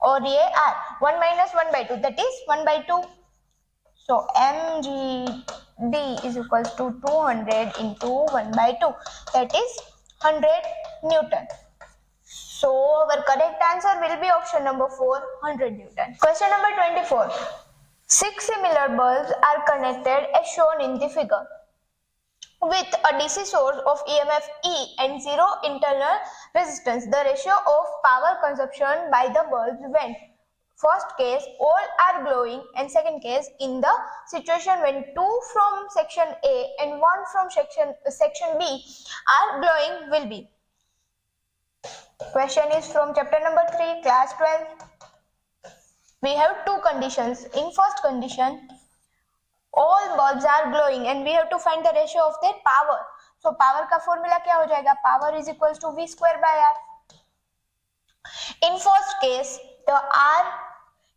और ये r 1 minus 1 by 2 that is 1 by 2. So mg D is equals to 200 into 1 by 2, that is 100 Newton. So our correct answer will be option number 4, 100 Newton. Question number 24. 6 similar bulbs are connected as shown in the figure with a DC source of EMF E and 0 internal resistance. The ratio of power consumption by the bulbs when first case all are glowing and second case in the situation when 2 from section A and 1 from section B are glowing will be. Question is from chapter number 3, class 12. We have two conditions. In first condition, all bulbs are glowing and we have to find the ratio of their power. So power का formula क्या हो जाएगा? Power is equals to V square by R. In first case, the R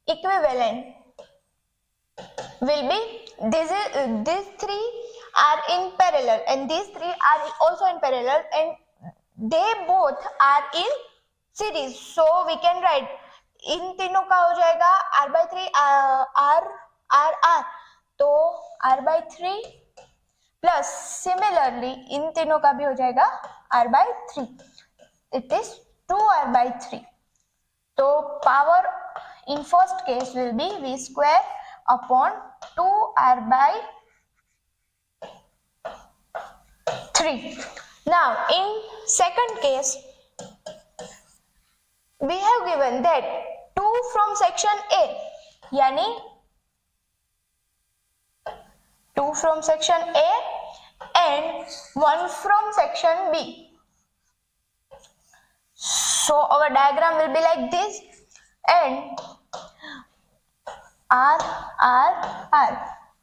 equivalent will be these three are in parallel and these three are also in parallel and they both are in series. So we can write इन तीनों का हो जाएगा R by 3 R. तो R by 3 plus similarly इन तीनों का भी हो जाएगा R by 3. It is 2R by 3. तो power in first case will be V square upon 2R by 3. Now in second case we have given that 2 from section A yani 2 from section A and 1 from section B. So our diagram will be like this and R.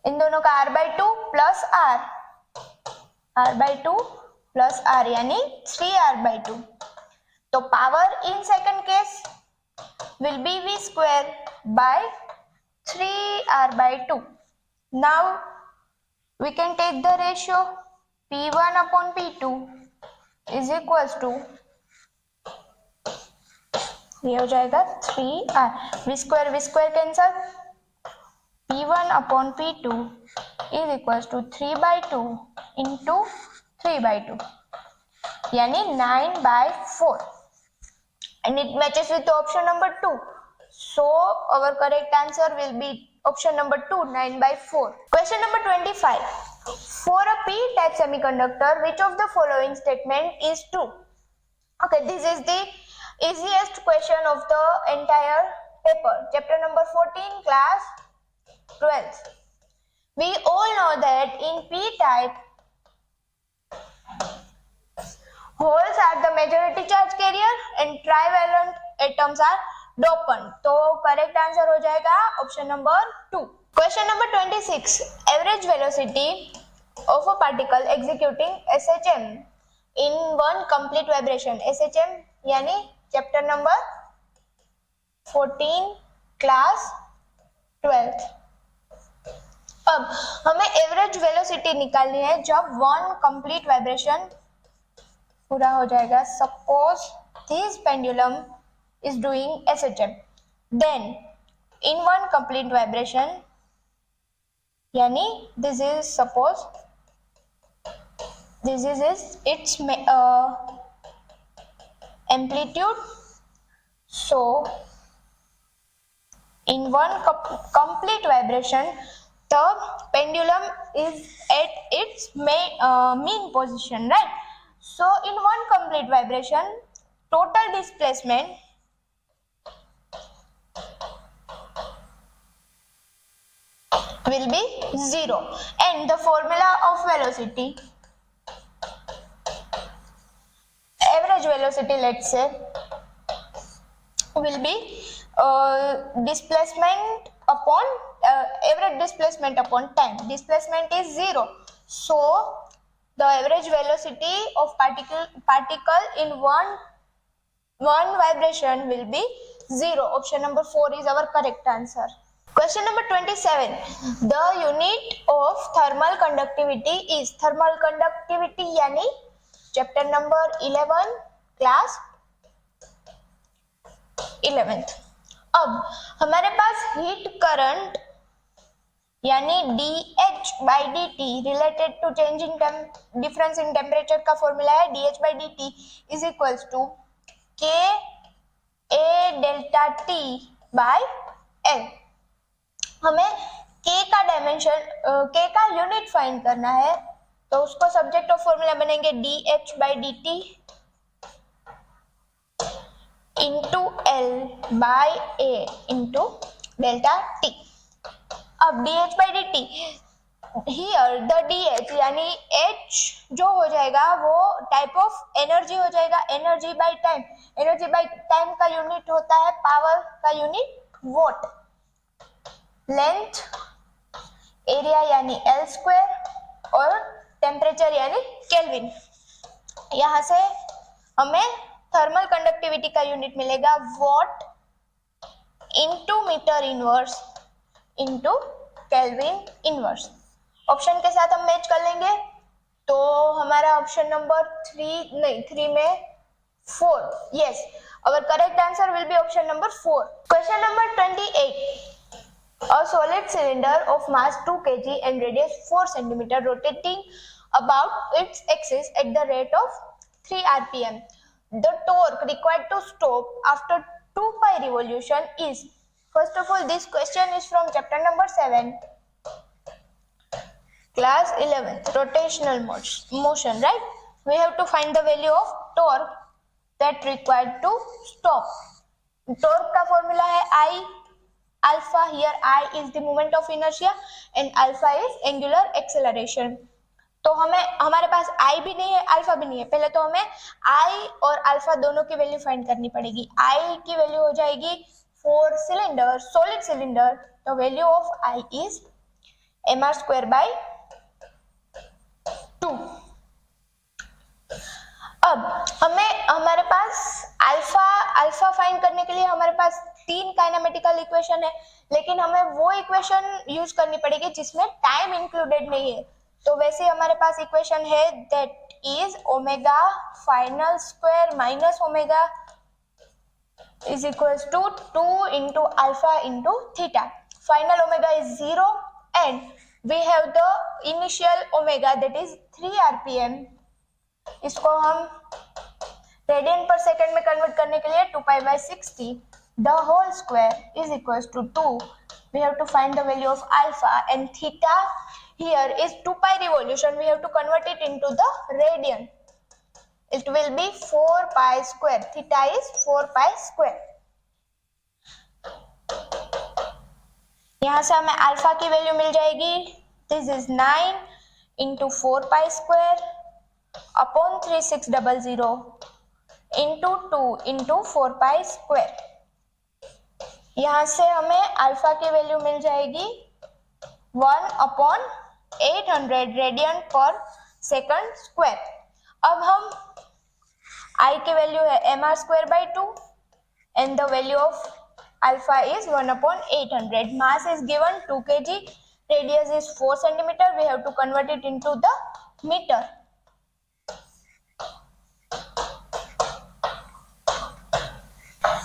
इन दोनों का R by 2 plus R by 2 plus R यानी 3R by 2. तो power in second case will be V square by 3R by 2. Now we can take the ratio P1 upon P2 is equals to ये हो जाएगा 3R. V square cancel. P1 upon P2 is equals to 3 by 2 into 3 by 2 यानी 9 by 4 and it matches with the option number 2. So our correct answer will be option number 2, 9 by 4. Question number 25. For a p-type semiconductor, which of the following statement is true? Okay, this is the easiest question of the entire paper. Chapter number 14, class 12. We all know that in p-type, holes are the majority charge carrier and trivalent atoms are dopant. तो correct answer हो जाएगा option number 2. Question number 26. Average velocity of a particle executing SHM in one complete vibration. SHM यानी chapter number 14 class 12. अब हमें average velocity निकालनी है जब one complete vibration पूरा हो जाएगा. Suppose this pendulum is doing SHM, then in one complete vibration yani this is suppose this is its amplitude. So in one complete vibration the pendulum is at its mean position, right? So in one complete vibration total displacement will be 0 and the formula of velocity, average velocity let's say, will be displacement upon average displacement upon time. Displacement is 0, so the average velocity of particle in one vibration will be 0. Option number 4 is our correct answer. Question number 27. The unit of thermal conductivity is, thermal conductivity यानी chapter number 11 class 11th. अब हमारे पास heat current यानी dH/dt related to change in difference in temperature का formula है dH/dt is equals to KA delta T by L। हमें K का dimension K का unit find करना है, तो उसको सब्जेक्ट ऑफ फॉर्मूला बनेंगे dH/dt into L by A into delta T। अब dH/dt here the dH यानी H जो हो जाएगा वो टाइप ऑफ एनर्जी हो जाएगा, energy by time. Energy by time का यूनिट होता है पावर का यूनिट वॉट। लेंथ एरिया यानी L स्क्वायर और टेम्परेचर यानी केल्विन। यहाँ से हमें थर्मल कंडक्टिविटी का यूनिट मिलेगा watt into metre inverse into kelvin inverse. Option के साथ हम मैच कर लेंगे, तो हमारा ऑप्शन नंबर 3 में 4, yes, our correct answer will be option number 4। Question number 28, a solid cylinder of mass 2 kg and radius 4 cm rotating about its axis at the rate of 3 rpm. The torque required to stop after 2 pi revolution is, first of all this question is from chapter number 7 class 11th rotational motion, right? We have to find the value of torque that required to stop। torque का formula है I alpha, here I is the moment of inertia and alpha is angular acceleration। तो हमें हमारे पास I भी नहीं है alpha भी नहीं है, पहले तो हमें I और अल्फा दोनों की वैल्यू फाइंड करनी पड़ेगी। I की वैल्यू हो जाएगी फॉर सिलेंडर, सॉलिड सिलेंडर, तो value of I is mr square by 2। अब हमारे पास अल्फा फाइंड करने के लिए हमारे पास 3 काइनेमेटिकल इक्वेशन है, लेकिन हमें वो इक्वेशन यूज करनी पड़ेगी जिसमें टाइम इंक्लूडेड नहीं है। तो वैसे हमारे पास इक्वेशन है that is omega final square minus omega is equals to 2 into alpha into theta. Final omega is 0 and we have the initial omega that is 3 rpm। इसको हम रेडियन पर सेकंड में कन्वर्ट करने के लिए 2 pi by 60 the whole square is equals to 2। we have to find the value of alpha and theta here is 2 pi revolution, we have to convert it into the radian, it will be 4 pi square, theta is 4 pi square। यहाँ से हमें alpha की value मिल जाएगी, this is 9 into 4 pi square upon 3600 into 2 into 4 pi square। यहाँ से हमें alpha की वैल्यू मिल जाएगी 1 अपॉन 800 रेडियन पर सेकंड स्क्वायर। अब हम I की वैल्यू है mr square by 2 and the value of alpha is 1 upon 800। Mass is given 2 kg, radius is 4 centimetre, we have to convert it into the metre.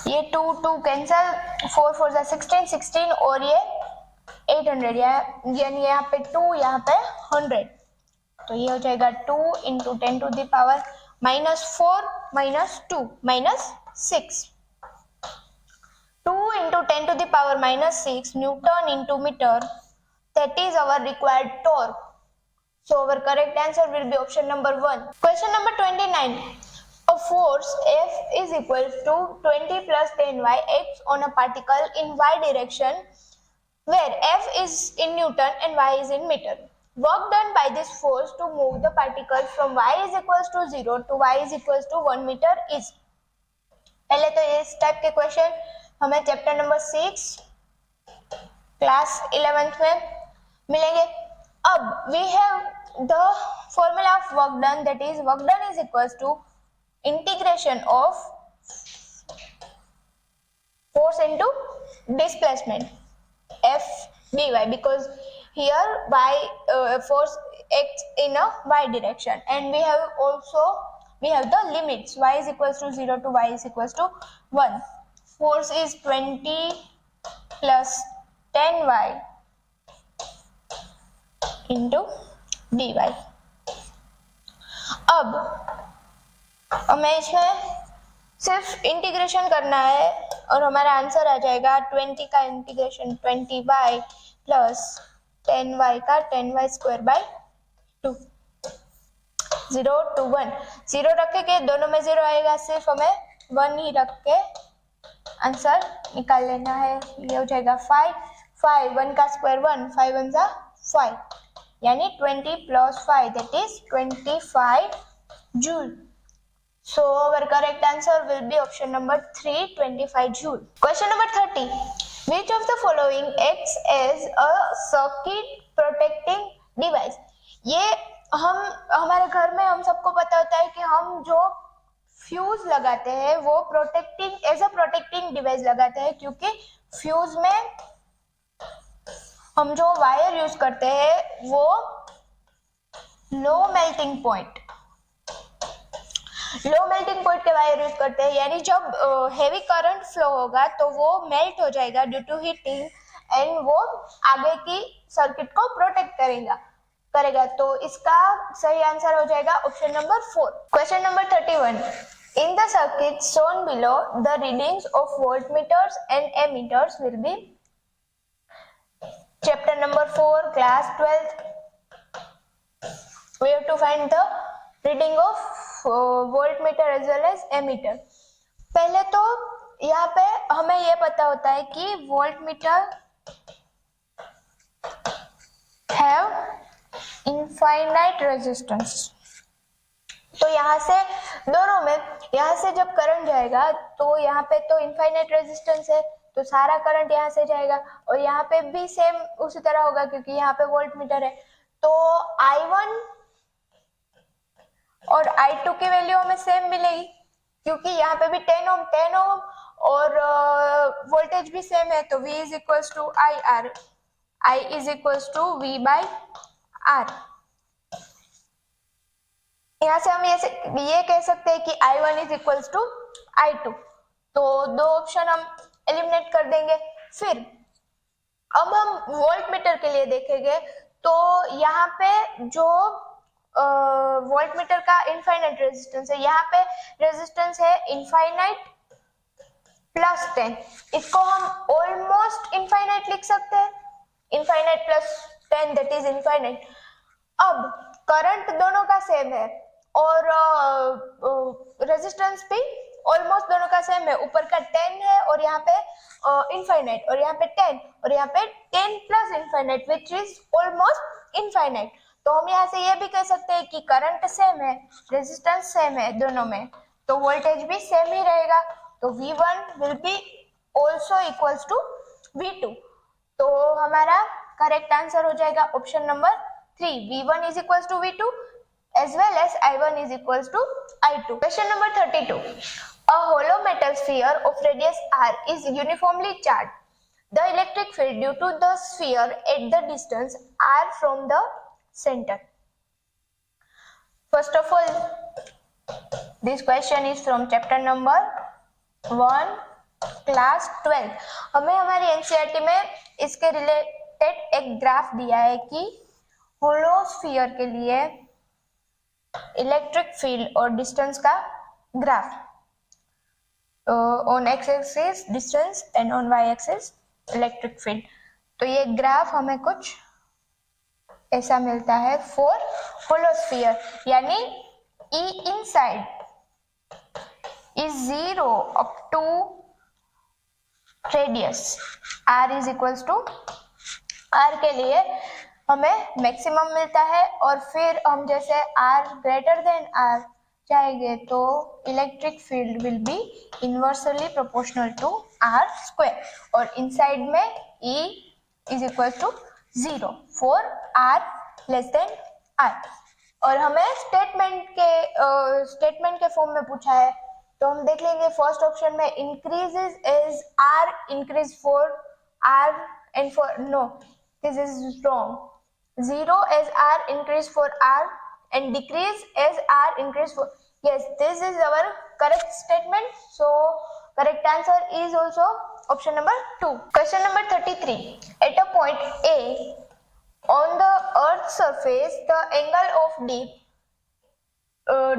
ये 2 cancel, 4 4 जा 16 16 और ये 800 यानी यहाँ पे 2 यहाँ पे 100, तो ये हो जाएगा 2 into 10 to the power -4 -2 -6। 2 into 10 to the power -6 Newton into meter, that is our required torque। So our correct answer will be option number 1। Question number 29, a force F is equal to 20 plus 10y acts on a particle in y direction where F is in Newton and y is in meter। Work done by this force to move the particle from y is equals to 0 to y is equals to 1 meter is। पहले तो इस type के question हमें chapter number 6 class 11th में मिलेंगे। अब we have the formula of work done, that is work done is equals to integration of force into displacement f dy, because here y force acts in a y direction and we have the limits y is equals to 0 to y is equals to 1। force is 20 plus 10y into dy। अब हमें इसमें सिर्फ integration करना है और हमारा answer आ जाएगा 20 का इंटीग्रेशन 20y प्लस 10y का 10y स्क्वायर बाय 2। 0 to 1, 0 रखेंगे दोनों में 0 आएगा, सिर्फ हमें 1 ही रख के आंसर निकाल लेना है। ये हो जाएगा 5, 5 1 का स्क्वायर 1, 5 1 जा 5, यानी 20 plus 5 that is 25 joule. So our correct answer will be option number 3, 25 joule. Question number 30. Which of the following acts as a circuit protecting device? ये हमारे घर में हम सबको पता होता है कि हम जो फ्यूज लगाते हैं वो एज अ प्रोटेक्टिंग डिवाइस लगाते हैं, क्योंकि फ्यूज में हम जो वायर यूज करते हैं वो लो मेल्टिंग पॉइंट के वायर यूज करते हैं, यानी जब हेवी करंट फ्लो होगा तो वो मेल्ट हो जाएगा ड्यू टू हीटिंग एंड वो आगे की सर्किट को प्रोटेक्ट करेगा। तो इसका सही आंसर हो जाएगा option number 4। Question number 31। In the circuit shown below, the readings of voltmeters and ammeters will be chapter number 4 class 12th. We have to find the reading of voltmeter as well as ammeter। पहले तो यहाँ पे हमें ये पता होता है कि वोल्टमीटर हैव इनफाइनाइट रेजिस्टेंस। तो यहाँ से दोनों में, यहाँ से जब करंट जाएगा तो यहाँ पे तो इनफाइनाइट रेजिस्टेंस है, तो सारा करंट यहाँ से जाएगा और यहाँ पे भी सेम उसी तरह होगा क्योंकि यहाँ पे वोल्टमीटर है। तो I1 और I2 की वैल्यू हमें सेम मिलेगी क्योंकि यहाँ पे भी 10 ओम और वोल्टेज भी सेम है, तो V is equals to IR, I is equals to V by R। यहाँ से हम ये कह सकते हैं कि I1 is equals to I2, तो दो ऑप्शन हम एलिमिनेट कर देंगे। फिर अब हम वोल्टमीटर के लिए देखेंगे, तो यहाँ पे जो वोल्टमीटर का इनफाइनाइट रेजिस्टेंस है, यहाँ पे रेजिस्टेंस है इनफाइनाइट प्लस 10, इसको हम ऑलमोस्ट इनफाइनाइट लिख सकते हैं, infinite plus 10 that is infinite. अब करंट दोनों का सेम है और रेजिस्टेंस भी ऑलमोस्ट दोनों का सेम है, ऊपर का 10 है और यहाँ पे इनफाइनाइट और यहाँ पे 10 और यहाँ पे 10 plus infinite which is almost infinite. तो हम यहाँ से ये भी कह सकते हैं कि करंट सेम है, रेजिस्टेंस सेम है दोनों में, तो वोल्टेज भी सेम ही रहेगा, तो V1 will be also equals to V2। तो हमारा करेक्ट आंसर हो जाएगा option number 3, V1 is equals to V2 as well as I1 is equals to I2। Question number 32. A hollow metal sphere of radius r is uniformly charged. The electric field due to the sphere at the distance r from the center. First of all, this question is from chapter number 1 class 12। हमें हमारी NCERT में इसके related एक graph दिया है कि होलो sphere के लिए इलेक्ट्रिक फील्ड और डिस्टेंस का graph, on x axis distance and on y axis electric field. तो ये ग्राफ हमें कुछ ऐसा मिलता है फॉर होलो स्फीयर, यानी E inside is 0 up to radius r is equals to r के लिए हमें मैक्सिमम मिलता है, और फिर हम जैसे r ग्रेटर देन r जाएंगे तो electric field will be inversely proportional to r square, और इनसाइड में E is equals to 0 for r less than r। और हमें स्टेटमेंट के फॉर्म में पूछा है, तो हम देख लेंगे फर्स्ट ऑप्शन में increases as r increase for r and for no this is wrong, 0 as r increase for r and decrease as r increase for, yes this is our correct statement, so correct answer is also option number 2। Question number 33. At a point A on the earth's surface the angle of dip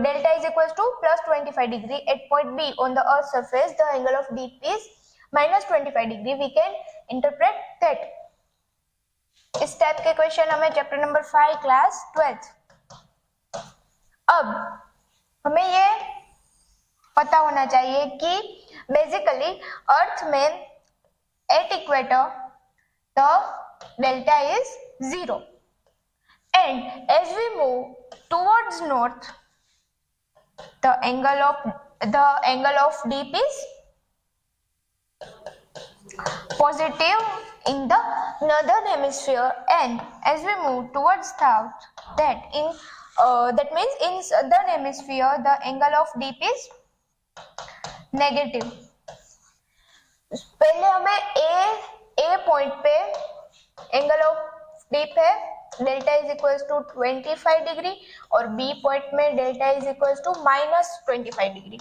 delta is equals to plus 25 degree. At point B on the earth's surface the angle of dip is minus 25 degree. We can interpret that. इस type के question हमें chapter number 5 class 12th. अब हमें ये पता होना चाहिए कि बेसिकली अर्थ में at equator the delta is 0 and as we move towards north the angle of dip is positive in the northern hemisphere, and as we move towards south that means in southern hemisphere the angle of dip is negative. पहले हमें A point पे angle of dip है delta is equals to 25 degree और B point में delta is equals to minus 25 degree.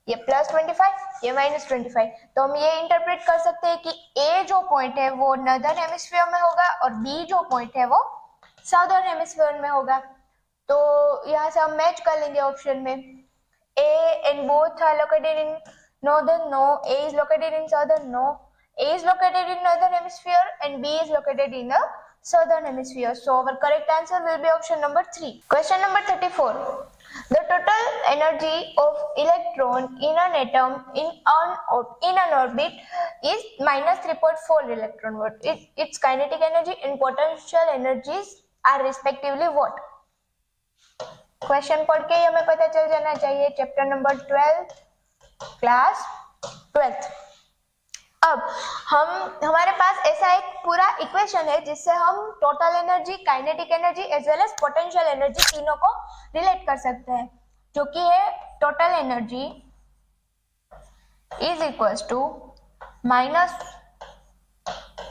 ये plus 25 ये minus 25. तो हम ये इंटरप्रेट कर सकते हैं कि ए जो पॉइंट है वो नॉर्दर्न हेमिस्फीयर में होगा और बी जो पॉइंट है वो साउदर्न हेमिस्फीयर में होगा. तो यहाँ से हम मैच कर लेंगे ऑप्शन में. A and both are located in northern, no. A is located in southern, no. A is located in northern hemisphere and B is located in the southern hemisphere. So our correct answer will be option number 3. Question number 34. The total energy of electron in an atom in an orbit is minus 3.4 electron volt. Its kinetic energy and potential energies are respectively what? Question पढ़ के हमें पता चल जाना चाहिए. Chapter number 12 class 12th. अब हमारे पास ऐसा एक पूरा इक्वेशन है जिससे हम total energy, kinetic energy as well as potential energy तीनों को रिलेट कर सकते हैं, जो कि है total energy is equals to minus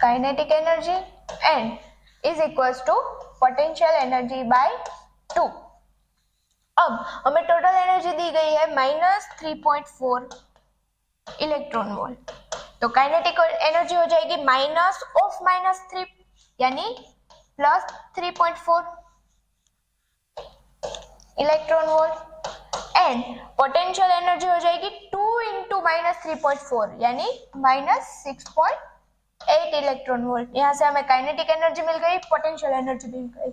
kinetic energy and is equals to potential energy by 2. अब हमें टोटल एनर्जी दी गई है माइनस 3.4 इलेक्ट्रॉन वोल्ट. तो काइनेटिक एनर्जी हो जाएगी माइनस ऑफ माइनस 3 यानी plus 3.4 electron volt and potential energy हो जाएगी 2 इंटू माइनस 3.4 यानी माइनस 6.8 इलेक्ट्रॉन वोल्ट. यहाँ से हमें काइनेटिक एनर्जी मिल गई, पोटेंशियल एनर्जी मिल गई.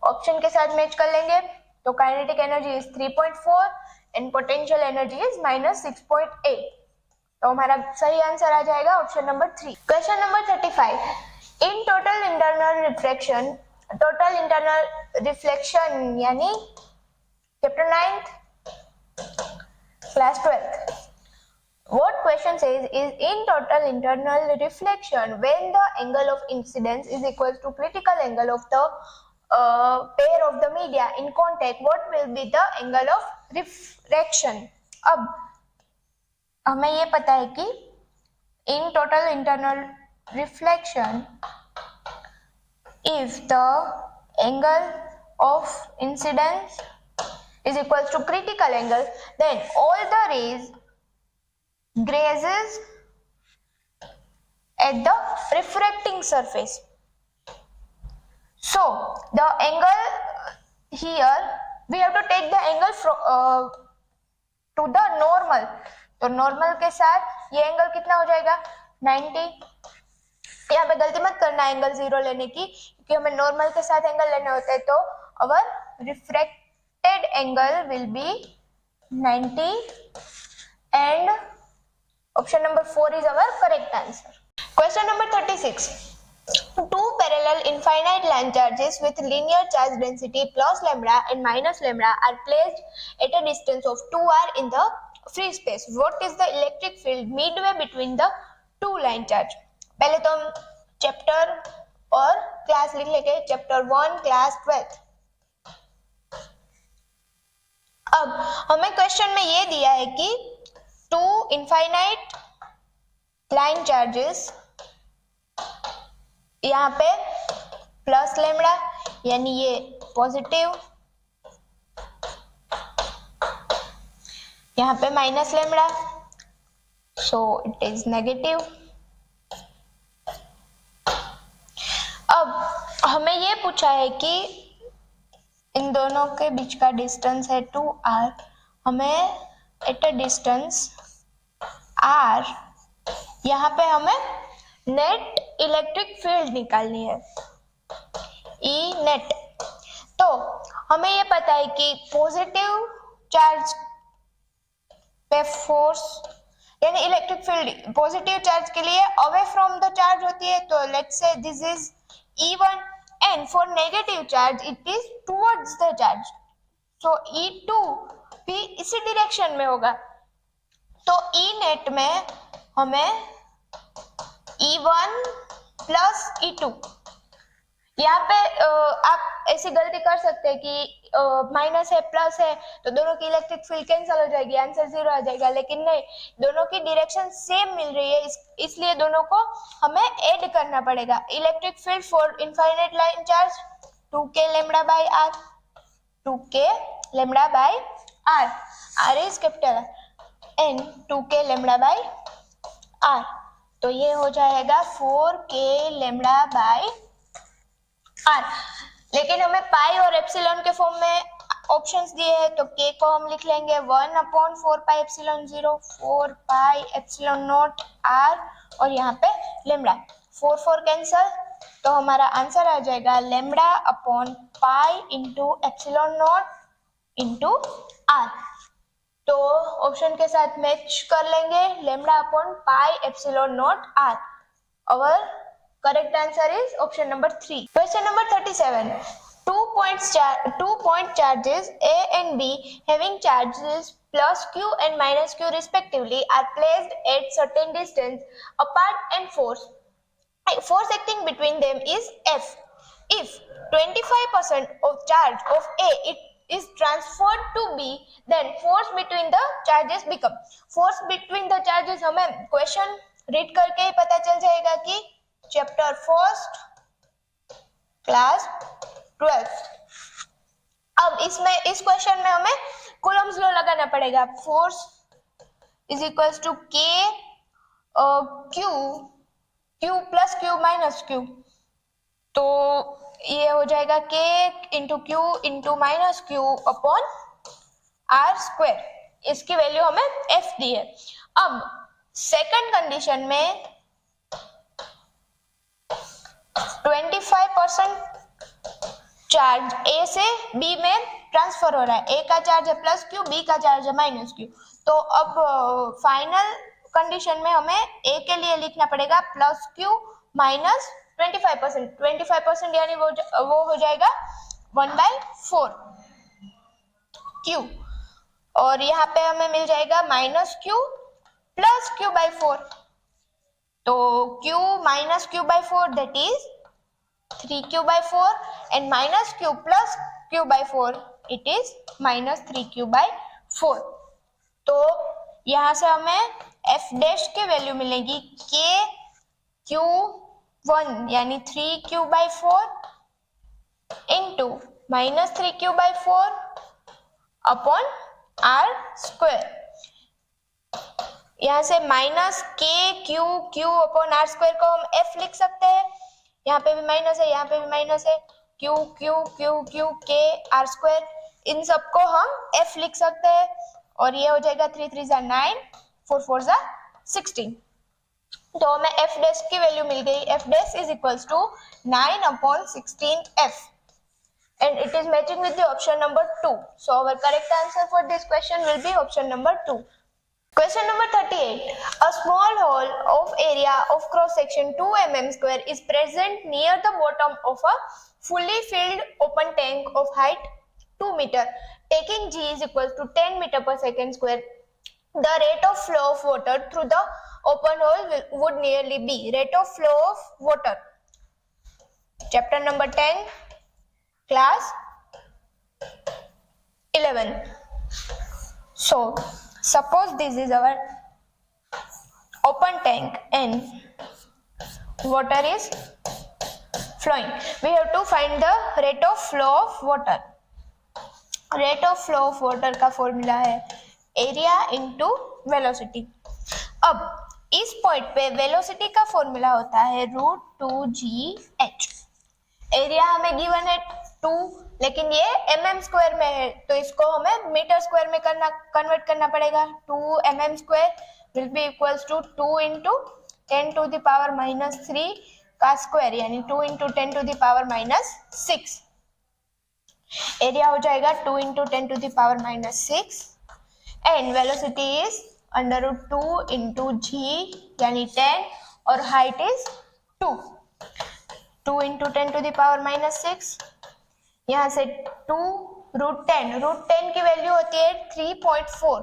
ऑप्शन के साथ मैच कर लेंगे. तो kinetic energy is 3.4 and potential energy is minus 6.8. तो हमारा सही आंसर आ जाएगा option number 3. Question number 35. In total internal reflection यानी chapter 9th class 12th. What question says is in total internal reflection when the angle of incidence is equal to critical angle of the pair of the media in contact, what will be the angle of refraction? अब हमें ये पता है कि in total internal reflection if the angle of incidence is equal to critical angle then all the rays grazes at the refracting surface. So the angle here we have to take the angle to the normal. तो normal के साथ ये angle कितना हो जाएगा 90. यहाँ पे गलती मत करना एंगल 0 लेने की, क्योंकि हमें नॉर्मल के साथ एंगल लेना होता है. तो our refracted angle will be 90 and option number 4 is our correct answer. Question number 36. Two parallel infinite line charges with linear charge density plus lambda and minus lambda are placed at a distance of 2r in the free space. What is the electric field midway between the two line charge? पहले तो हम chapter और class लिख लेंगे. Chapter 1 class 12th. अब हमें question में ये दिया है कि टू इनफाइनाइट लाइन चार्जेस, यहाँ पे प्लस लेमड़ा यानी ये पॉजिटिव, यहाँ पे minus lambda, so it is negative. अब हमें ये पूछा है कि इन दोनों के बीच का डिस्टेंस है 2r, हमें एट अ डिस्टेंस r यहाँ पे हमें नेट इलेक्ट्रिक फील्ड निकालनी है, ई नेट। तो हमें ये पता है कि पॉजिटिव चार्ज पे फोर्स यानी इलेक्ट्रिक फील्ड पॉजिटिव चार्ज के लिए अवे फ्रॉम द चार्ज होती है, तो let's say this is E1 and for negative charge it is towards the charge, so E2 भी इसी डायरेक्शन में होगा। तो E नेट में हमें E1 प्लस E2, यहाँ पे आप ऐसी गलती कर सकते हैं कि माइनस है प्लस है तो दोनों की इलेक्ट्रिक फील्ड कैंसिल हो जाएगी, आंसर 0 आ जाएगा, लेकिन नहीं, दोनों की डायरेक्शन सेम मिल रही है, इसलिए दोनों को हमें ऐड करना पड़ेगा। Electric field for infinite line charge 2k lambda by r, 2k lambda by r, r is capital n 2k lambda by r, तो ये हो जाएगा 4k लैम्डा बाय r। लेकिन हमें पाई और एप्सिलॉन के फॉर्म में ऑप्शंस दिए हैं, तो k को हम लिख लेंगे 1/4 pi epsilon 0, 4 pi epsilon not r और यहाँ पे लैम्डा, 4 कैंसल, तो हमारा आंसर आ जाएगा lambda upon pi into epsilon not into r। तो ऑप्शन के साथ मैच कर लेंगे, lambda upon pi epsilon not r। और correct answer is option number 3. Question number 37. 2 point charges A and B having charges plus q and minus q respectively are placed at certain distance apart and force acting between them is F. If 25% of charge of A is transferred to B, then force between the charges become. Force between the charges हमें question read करके ही पता चल जाएगा कि chapter first class 12। अब इसमें इस question में हमें कूलम्स लॉ लगाना पड़ेगा। Force is equals to k q plus q minus q, तो ये हो जाएगा k into q into minus q upon r square, इसकी वैल्यू हमें f दी है। अब सेकंड कंडीशन में 25% चार्ज A से B में ट्रांसफर हो रहा है, A का चार्ज है प्लस Q, B का चार्ज है माइनस Q। तो अब फाइनल कंडीशन में हमें A के लिए लिखना पड़ेगा प्लस Q माइनस 25%, यानी वो हो जाएगा 1/4 Q, और यहाँ पे हमें मिल जाएगा माइनस Q प्लस Q/4, तो q minus q/4 that is 3q/4 and minus q plus q/4 it is minus 3q/4। तो यहाँ से हमें f डैश की वैल्यू मिलेगी k q1 यानी 3q/4 into minus 3q/4 upon r square. यहाँ से minus k q upon r square को हम f लिख सकते हैं, यहाँ पे भी माइनस है, यहाँ पे भी माइनस है, q k r स्क्वायर, इन सबको हम f लिख सकते हैं, और ये हो जाएगा 3 3 जा 9, 4 4 जा 16। तो हमें f डैश की वैल्यू मिल गई, f dash is equals to 9/16f and it is matching with the option number 2. So our correct answer for this question will be option number 2. Question number 38. A small hole of area of cross section 2 mm square is present near the bottom of a fully filled open tank of height 2 meter. Taking G is equal to 10 meter per second square. The rate of flow of water through the open hole would nearly be. Rate of flow of water. Chapter number 10, class 11. So, suppose this is our open tank and water is flowing. We have to find the rate of flow of water. Rate of flow of water का formula है area into velocity. अब इस point पे velocity का formula होता है √2gh area हमें given है 2, लेकिन ये mm स्क्वायर में है तो इसको हमें मीटर स्क्वायर में कन्वर्ट करना पड़ेगा। 2 mm square will be equals to 2 into 10 to the power -3 का स्क्वायर, यानी 2 into 10 to the power -6। Area हो जाएगा 2 into 10 to the power -6 and velocity is √2 into g यानी 10 और height is 2 into 10 to the power -6, यहाँ से 2 √10 की value होती है 3.14,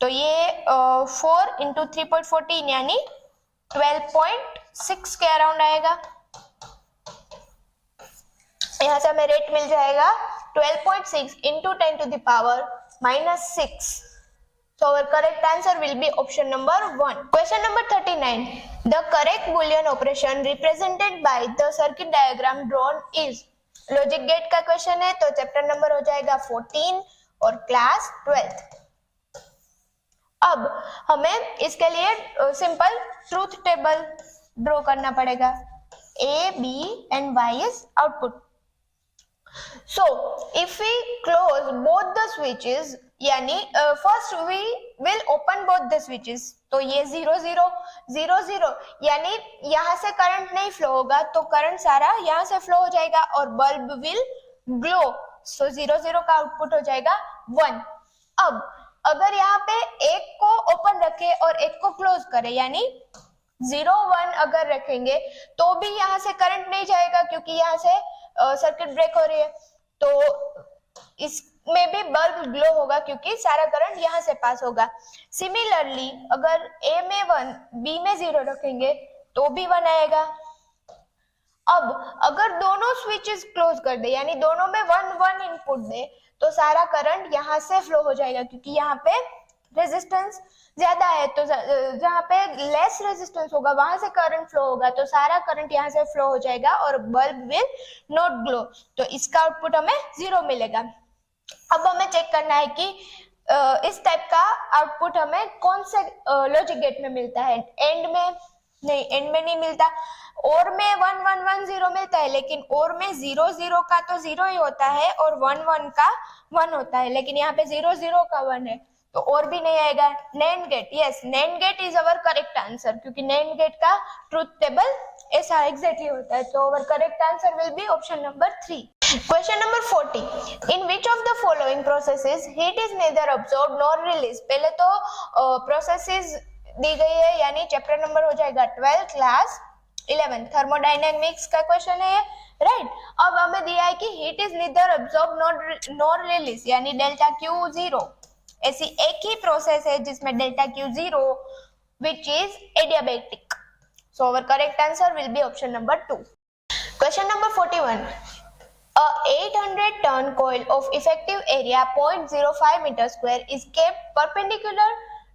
तो ये 4 इंटू 3.14 यानी 12.6 के अराउंड आएगा। यहाँ से हमें रेट मिल जाएगा 12.6 into 10 to the power -6। So our correct answer will be option number 1. Question number 39. The correct Boolean operation represented by the circuit diagram drawn is. Logic gate का क्वेश्चन है तो चैप्टर नंबर हो जाएगा 14 और class 12th। अब हमें इसके लिए सिंपल ट्रूथ टेबल ड्रॉ करना पड़ेगा। A, B and Y is output. So if we close both the switches, यानी first we will open both the switches, तो ये 0 0 0 0 यानी यहाँ से करंट नहीं फ्लो होगा तो करंट सारा यहाँ से फ्लो हो जाएगा और बल्ब विल ग्लो, सो 0 0 का आउटपुट हो जाएगा 1। अब अगर यहाँ पे एक को ओपन रखे और एक को क्लोज करे यानी 0 1 अगर रखेंगे तो भी यहाँ से करंट नहीं जाएगा क्योंकि यहाँ से सर्किट ब्रेक हो रही है, तो इसमें भी बल्ब ग्लो होगा क्योंकि सारा करंट यहाँ से पास होगा। सिमिलरली अगर A में 1 B में 0 रखेंगे तो भी 1 आएगा। अब अगर दोनों स्विचेस क्लोज कर दे यानी दोनों में 1 1 इनपुट दे तो सारा करंट यहाँ से फ्लो हो जाएगा क्योंकि यहाँ पे रेजिस्टेंस ज्यादा है, तो जहाँ पे लेस रेजिस्टेंस होगा वहां से करंट फ्लो होगा तो सारा करंट यहाँ से फ्लो हो जाएगा और बल्ब विल नॉट ग्लो, तो इसका आउटपुट हमें 0 मिलेगा। अब हमें चेक करना है कि इस टाइप का आउटपुट हमें कौन से लॉजिक गेट में मिलता है। एंड में नहीं मिलता, और में 1 1 1 0 मिलता है, लेकिन और में 0 0 का तो 0 ही होता है और 1 1 का 1 होता है, लेकिन यहाँ पे 0 0 का 1 है तो और भी नहीं आएगा। NAND gate, yes NAND gate is our correct answer क्योंकि नैंड गेट का ट्रूथ टेबल ऐसा एग्जैक्टली होता है, तो our correct answer will be option number 3। Question number 40. In which of the following processes heat is neither absorb nor release. पहले तो processes दी गई है यानी चैप्टर नंबर हो जाएगा 12 क्लास 11 थर्मोडायनेमिक्स का क्वेश्चन है, राइट। अब हमें दिया है कि heat is neither absorb nor release यानी डेल्टा क्यू 0। ऐसी एक ही प्रोसेस है जिसमें delta Q 0 which is adiabatic, so our correct answer will be option number 2। Question number 41. A 800 ton coil of effective area 0.05 meter square is kept perpendicular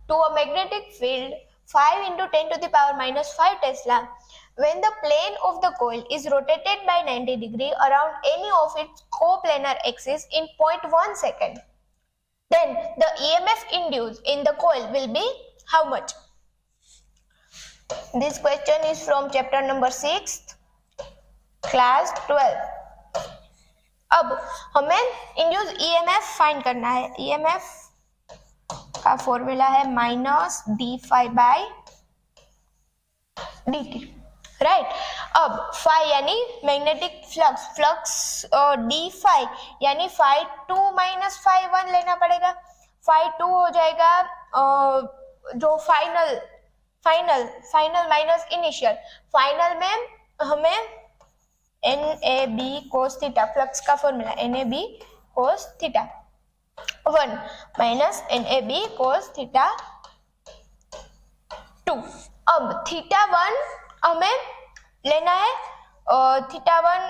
to a magnetic field 5 into 10 to the power -5 Tesla. When the plane of the coil is rotated by 90 degree around any of its coplanar axis in 0.1 second, then the EMF induced in the coil will be how much? This question is from chapter number 6, class 12. अब हमें induce EMF find करना है। EMF का formula है -d∅/dt, right. अब phi यानी magnetic flux d∅ यानी phi2 - phi1 लेना पड़ेगा। phi2 हो जाएगा जो फाइनल माइनस इनिशियल। फाइनल में हमें NAB cos थीटा, फ्लक्स का formula NAB cos theta 1 minus NAB cos theta 2। अब थीटा 1 हमें लेना है, theta 1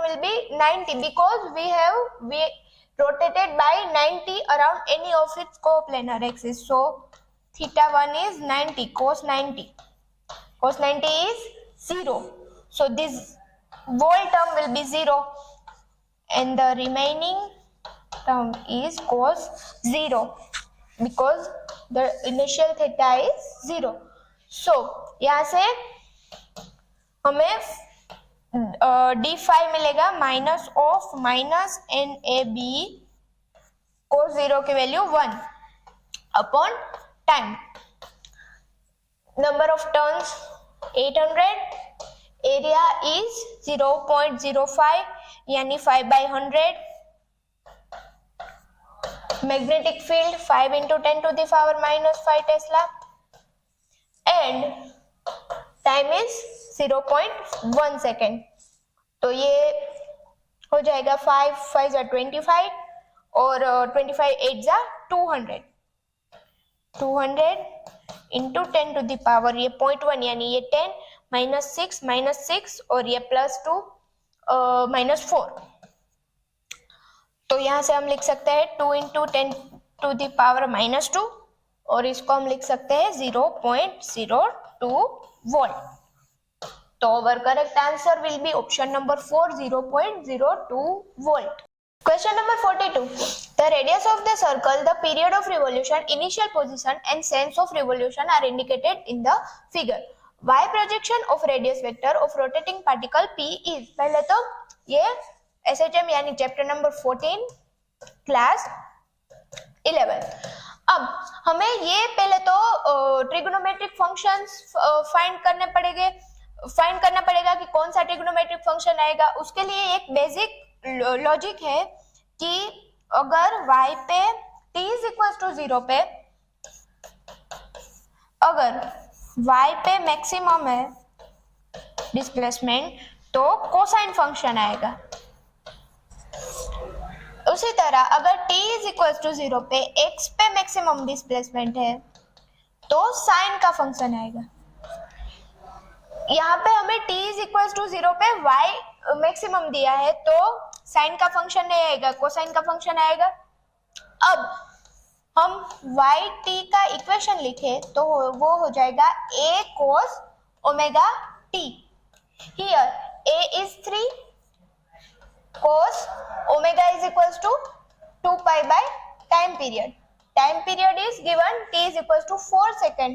will be 90 because we rotated by 90 around any of its coplanar axis, so theta 1 is 90, cos 90 is 0, so this whole term will be 0 and the remaining term is cos 0 because the initial theta is 0, सो यहाँ से हमें d5 मिलेगा minus of minus NAB cos 0 की value 1 upon time, number of turns 800, area is 0.05 यानी 5/100, magnetic field 5 into 10 to the power minus 5 Tesla and time is 0.1 second. तो ये हो जाएगा 5 5 जा 25 और 25 8 जा 200 इंटू 10 to the power ये 0.1 यानी ये 10 -6 और ये +2 -4। तो यहाँ से हम लिख सकते हैं 2 into 10 to the power -2 और इसको हम लिख सकते हैं 0.02 वोल्ट। तो our correct answer will be option number 4, 0.02 volt. Question number 42. The radius of the circle, the period of revolution, initial position and sense of revolution are indicated in the figure. Y projection of radius vector of rotating particle P is, पहले तो ये SHM यानी chapter number 14 class 11। अब हमें ये पहले तो trigonometric functions find करना पड़ेगा कि कौन सा ट्रिगोनोमेट्रिक फंक्शन आएगा। उसके लिए एक बेसिक लॉजिक है कि अगर y पे t = 0 पे अगर y पे मैक्सिमम है डिस्प्लेसमेंट तो कोसाइन फंक्शन आएगा। उसी तरह अगर t = 0 पे x पे मैक्सिमम डिस्प्लेसमेंट है तो साइन का फंक्शन आएगा। यहाँ पे हमें t = 0 पे y मैक्सिमम दिया है तो साइन का फंक्शन नहीं आएगा, कोसाइन का फंक्शन आएगा। अब हम yt का इक्वेशन लिखे तो वो हो जाएगा a cos omega t। Here a is 3, cos omega is equals to 2 pi by time period. Time period is given t is equals to 4 second.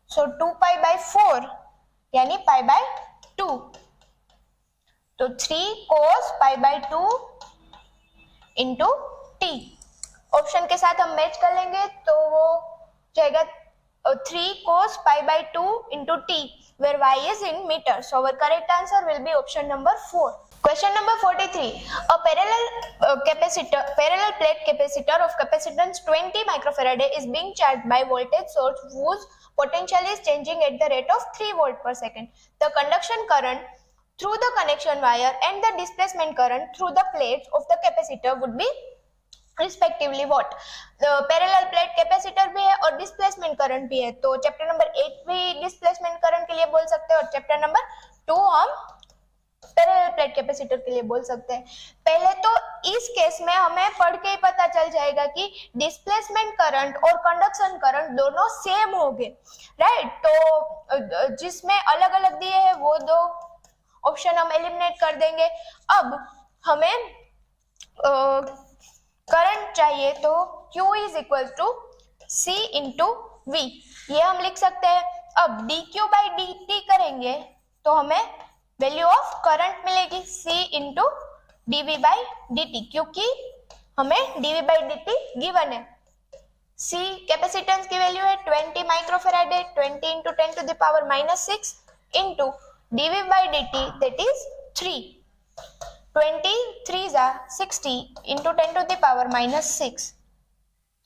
So 2 pi by 4 यानी pi by 2. तो 3 cos pi by 2 into t। Option के साथ हम match कर लेंगे तो वो जाएगा 3 cos pi by 2 into t where y is in meters. So our correct answer will be option number 4. Question number 43. A parallel plate capacitor of capacitance 20 microfarad is being charged by voltage source whose potential is changing at the rate of 3 volt per second. The conduction current through the connection wire and the displacement current through the plates of the capacitor would be respectively what? Parallel plate capacitor भी है और displacement current भी है। तो chapter number 8 भी displacement current के लिए बोल सकते हैं और चैप्टर नंबर 2 हम पैरेलल प्लेट कैपेसिटर के लिए बोल सकते हैं। पहले तो इस केस में हमें पढ़ के ही पता चल जाएगा कि डिस्प्लेसमेंट करंट और कंडक्शन करंट दोनों सेम होंगे, राइट। तो जिसमें अलग अलग दिए हैं वो दो ऑप्शन हम एलिमिनेट कर देंगे। अब हमें करंट चाहिए तो Q is equal to C into V, ये हम लिख सकते हैं। अब dq by dt करेंगे तो हमें वैल्यू ऑफ करंट मिलेगी C into dv by dt, क्योंकि हमें dv by dt गिवन है। C कैपेसिटेंस की वैल्यू है 20 माइक्रोफैराड है, 20 into 10 to the power -6 into dv by dt that is 3। 23 are 60 into 10 to the power -6।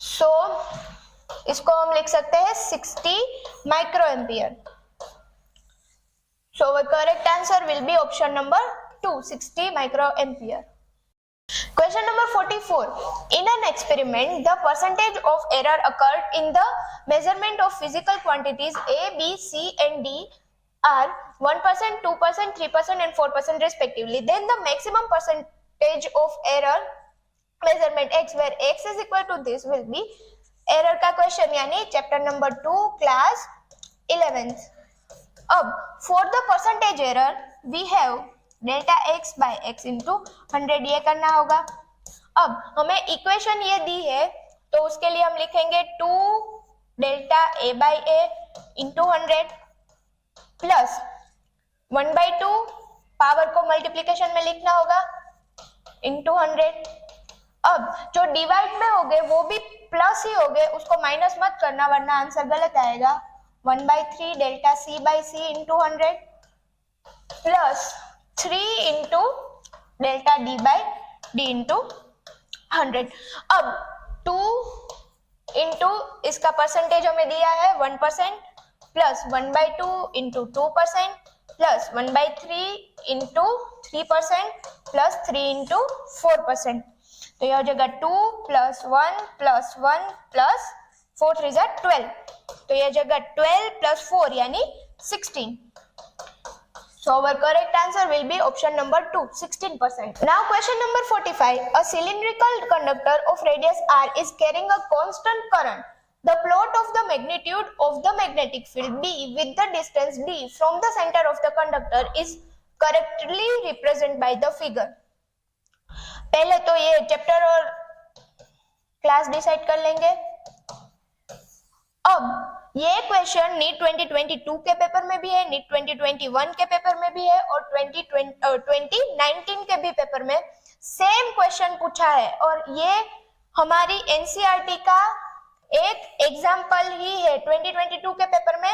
So इसको हम लिख सकते हैं 60 micro ampere. So our correct answer will be option number 2, 60 micro ampere. Question number 44. In an experiment, the percentage of error occurred in the measurement of physical quantities A, B, C and D are 1%, 2%, 3% and 4% respectively. Then the maximum percentage of error measurement x where x is equal to this will be error का question यानी chapter number 2 class 11th. अब for the percentage error we have delta x by x into 100 ये करना होगा। अब हमें equation ये दी है तो उसके लिए हम लिखेंगे 2 delta a by a into 100 plus 1/2 power को मल्टीप्लीकेशन में लिखना होगा इंटू 100। अब जो डिवाइड में हो गए वो भी प्लस ही हो गए, उसको माइनस मत करना वरना आंसर गलत आएगा। 1/3 delta c by C into 100 plus 3 into delta d by D into 100। अब 2 इंटू इसका परसेंटेज हमें दिया है 1% plus 1/2 into 2% plus 1/3 into 3% plus 3 into 4%। तो यह हो जाएगा 2 प्लस 1 प्लस 1 प्लस 4 3 जा 12। तो यह जगह 12 प्लस 4 यानी 16। So our correct answer will be option number 2, 16%. Now question number 45. A cylindrical conductor of radius r is carrying a constant current. The plot of the magnitude of the magnetic field B with the distance d from the center of the conductor is correctly represented by the figure. पहले तो ये chapter और class decide कर लेंगे। अब ये question NEET 2022 के paper में भी है, नीट 2021 के पेपर में भी है और 2019 के भी पेपर में सेम क्वेश्चन पूछा है। और ये हमारी एनसीईआरटी का एक एग्जाम्पल ही है। 2022 के पेपर में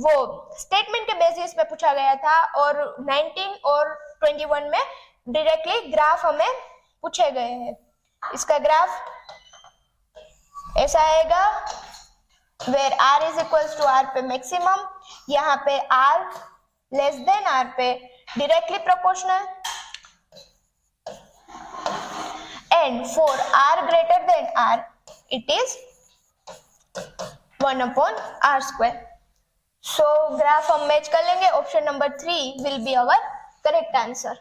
वो स्टेटमेंट के बेसिस पे पूछा गया था और 19 और 21 में डायरेक्टली ग्राफ हमें पूछे गए हैं। इसका ग्राफ ऐसा आएगा where r is equals to r पे मैक्सिमम, यहाँ पे r लेस देन r पे directly proportional and for r greater than r it is 1/r²। So graph हम मैच कर लेंगे। Option number 3 will be our correct answer.